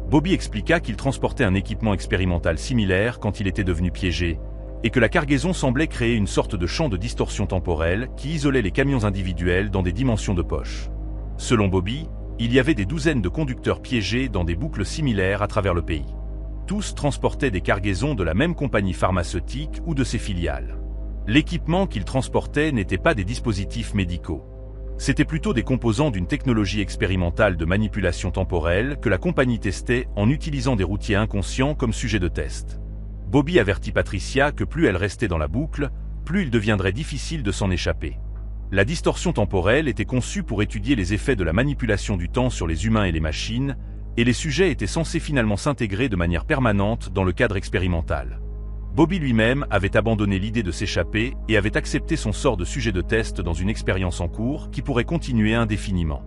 Bobby expliqua qu'il transportait un équipement expérimental similaire quand il était devenu piégé, et que la cargaison semblait créer une sorte de champ de distorsion temporelle qui isolait les camions individuels dans des dimensions de poche. Selon Bobby, il y avait des douzaines de conducteurs piégés dans des boucles similaires à travers le pays. Tous transportaient des cargaisons de la même compagnie pharmaceutique ou de ses filiales. L'équipement qu'ils transportaient n'était pas des dispositifs médicaux. C'étaient plutôt des composants d'une technologie expérimentale de manipulation temporelle que la compagnie testait en utilisant des routiers inconscients comme sujet de test. Bobby avertit Patricia que plus elle restait dans la boucle, plus il deviendrait difficile de s'en échapper. La distorsion temporelle était conçue pour étudier les effets de la manipulation du temps sur les humains et les machines, et les sujets étaient censés finalement s'intégrer de manière permanente dans le cadre expérimental. Bobby lui-même avait abandonné l'idée de s'échapper et avait accepté son sort de sujet de test dans une expérience en cours qui pourrait continuer indéfiniment.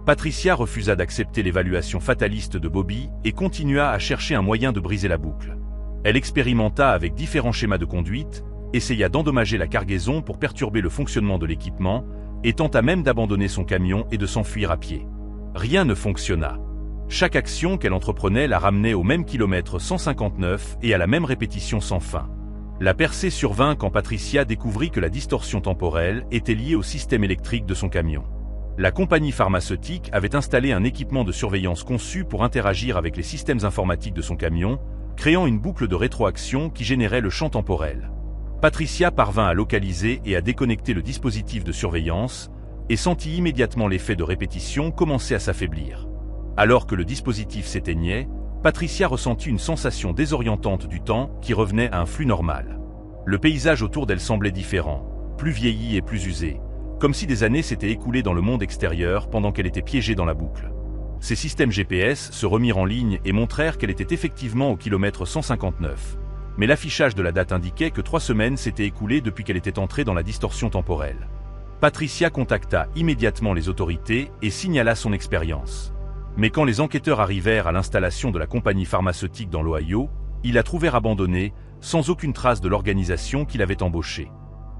Patricia refusa d'accepter l'évaluation fataliste de Bobby et continua à chercher un moyen de briser la boucle. Elle expérimenta avec différents schémas de conduite, essaya d'endommager la cargaison pour perturber le fonctionnement de l'équipement et tenta même d'abandonner son camion et de s'enfuir à pied. Rien ne fonctionna. Chaque action qu'elle entreprenait la ramenait au même kilomètre 159 et à la même répétition sans fin. La percée survint quand Patricia découvrit que la distorsion temporelle était liée au système électrique de son camion. La compagnie pharmaceutique avait installé un équipement de surveillance conçu pour interagir avec les systèmes informatiques de son camion, créant une boucle de rétroaction qui générait le champ temporel. Patricia parvint à localiser et à déconnecter le dispositif de surveillance et sentit immédiatement l'effet de répétition commencer à s'affaiblir. Alors que le dispositif s'éteignait, Patricia ressentit une sensation désorientante du temps qui revenait à un flux normal. Le paysage autour d'elle semblait différent, plus vieilli et plus usé, comme si des années s'étaient écoulées dans le monde extérieur pendant qu'elle était piégée dans la boucle. Ses systèmes GPS se remirent en ligne et montrèrent qu'elle était effectivement au kilomètre 159. Mais l'affichage de la date indiquait que 3 semaines s'étaient écoulées depuis qu'elle était entrée dans la distorsion temporelle. Patricia contacta immédiatement les autorités et signala son expérience. Mais quand les enquêteurs arrivèrent à l'installation de la compagnie pharmaceutique dans l'Ohio, ils la trouvèrent abandonnée, sans aucune trace de l'organisation qui l'avait embauchée.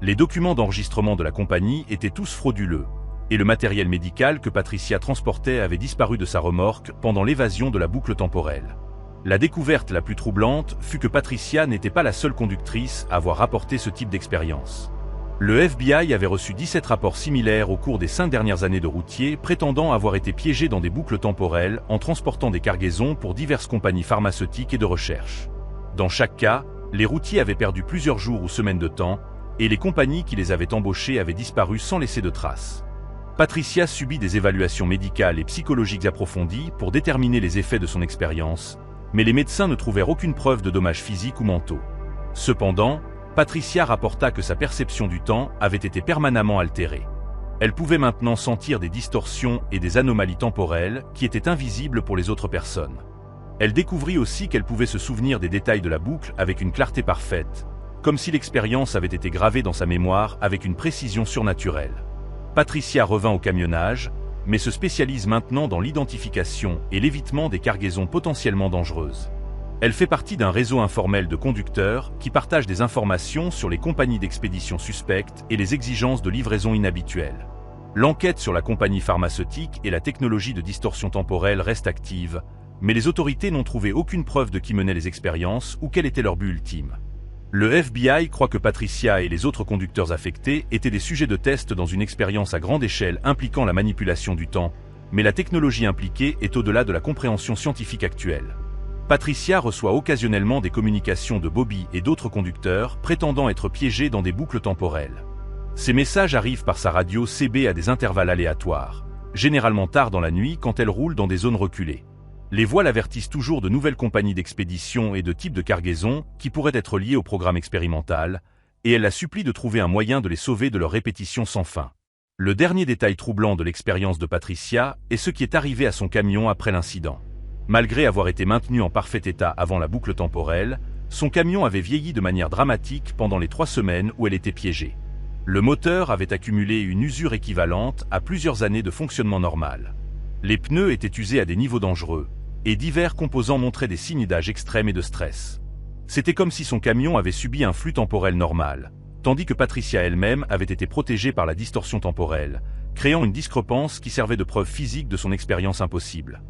Les documents d'enregistrement de la compagnie étaient tous frauduleux, et le matériel médical que Patricia transportait avait disparu de sa remorque pendant l'évasion de la boucle temporelle. La découverte la plus troublante fut que Patricia n'était pas la seule conductrice à avoir rapporté ce type d'expérience. Le FBI avait reçu 17 rapports similaires au cours des 5 dernières années de routiers prétendant avoir été piégés dans des boucles temporelles en transportant des cargaisons pour diverses compagnies pharmaceutiques et de recherche. Dans chaque cas, les routiers avaient perdu plusieurs jours ou semaines de temps, et les compagnies qui les avaient embauchés avaient disparu sans laisser de traces. Patricia subit des évaluations médicales et psychologiques approfondies pour déterminer les effets de son expérience, mais les médecins ne trouvèrent aucune preuve de dommages physiques ou mentaux. Cependant, Patricia rapporta que sa perception du temps avait été permanemment altérée. Elle pouvait maintenant sentir des distorsions et des anomalies temporelles qui étaient invisibles pour les autres personnes. Elle découvrit aussi qu'elle pouvait se souvenir des détails de la boucle avec une clarté parfaite, comme si l'expérience avait été gravée dans sa mémoire avec une précision surnaturelle. Patricia revint au camionnage, mais se spécialise maintenant dans l'identification et l'évitement des cargaisons potentiellement dangereuses. Elle fait partie d'un réseau informel de conducteurs qui partagent des informations sur les compagnies d'expédition suspectes et les exigences de livraison inhabituelles. L'enquête sur la compagnie pharmaceutique et la technologie de distorsion temporelle reste active, mais les autorités n'ont trouvé aucune preuve de qui menait les expériences ou quel était leur but ultime. Le FBI croit que Patricia et les autres conducteurs affectés étaient des sujets de test dans une expérience à grande échelle impliquant la manipulation du temps, mais la technologie impliquée est au-delà de la compréhension scientifique actuelle. Patricia reçoit occasionnellement des communications de Bobby et d'autres conducteurs prétendant être piégés dans des boucles temporelles. Ces messages arrivent par sa radio CB à des intervalles aléatoires, généralement tard dans la nuit quand elle roule dans des zones reculées. Les voix l'avertissent toujours de nouvelles compagnies d'expédition et de types de cargaisons qui pourraient être liées au programme expérimental, et elle la supplie de trouver un moyen de les sauver de leur répétition sans fin. Le dernier détail troublant de l'expérience de Patricia est ce qui est arrivé à son camion après l'incident. Malgré avoir été maintenu en parfait état avant la boucle temporelle, son camion avait vieilli de manière dramatique pendant les 3 semaines où elle était piégée. Le moteur avait accumulé une usure équivalente à plusieurs années de fonctionnement normal. Les pneus étaient usés à des niveaux dangereux, et divers composants montraient des signes d'âge extrême et de stress. C'était comme si son camion avait subi un flux temporel normal, tandis que Patricia elle-même avait été protégée par la distorsion temporelle, créant une discrepance qui servait de preuve physique de son expérience impossible.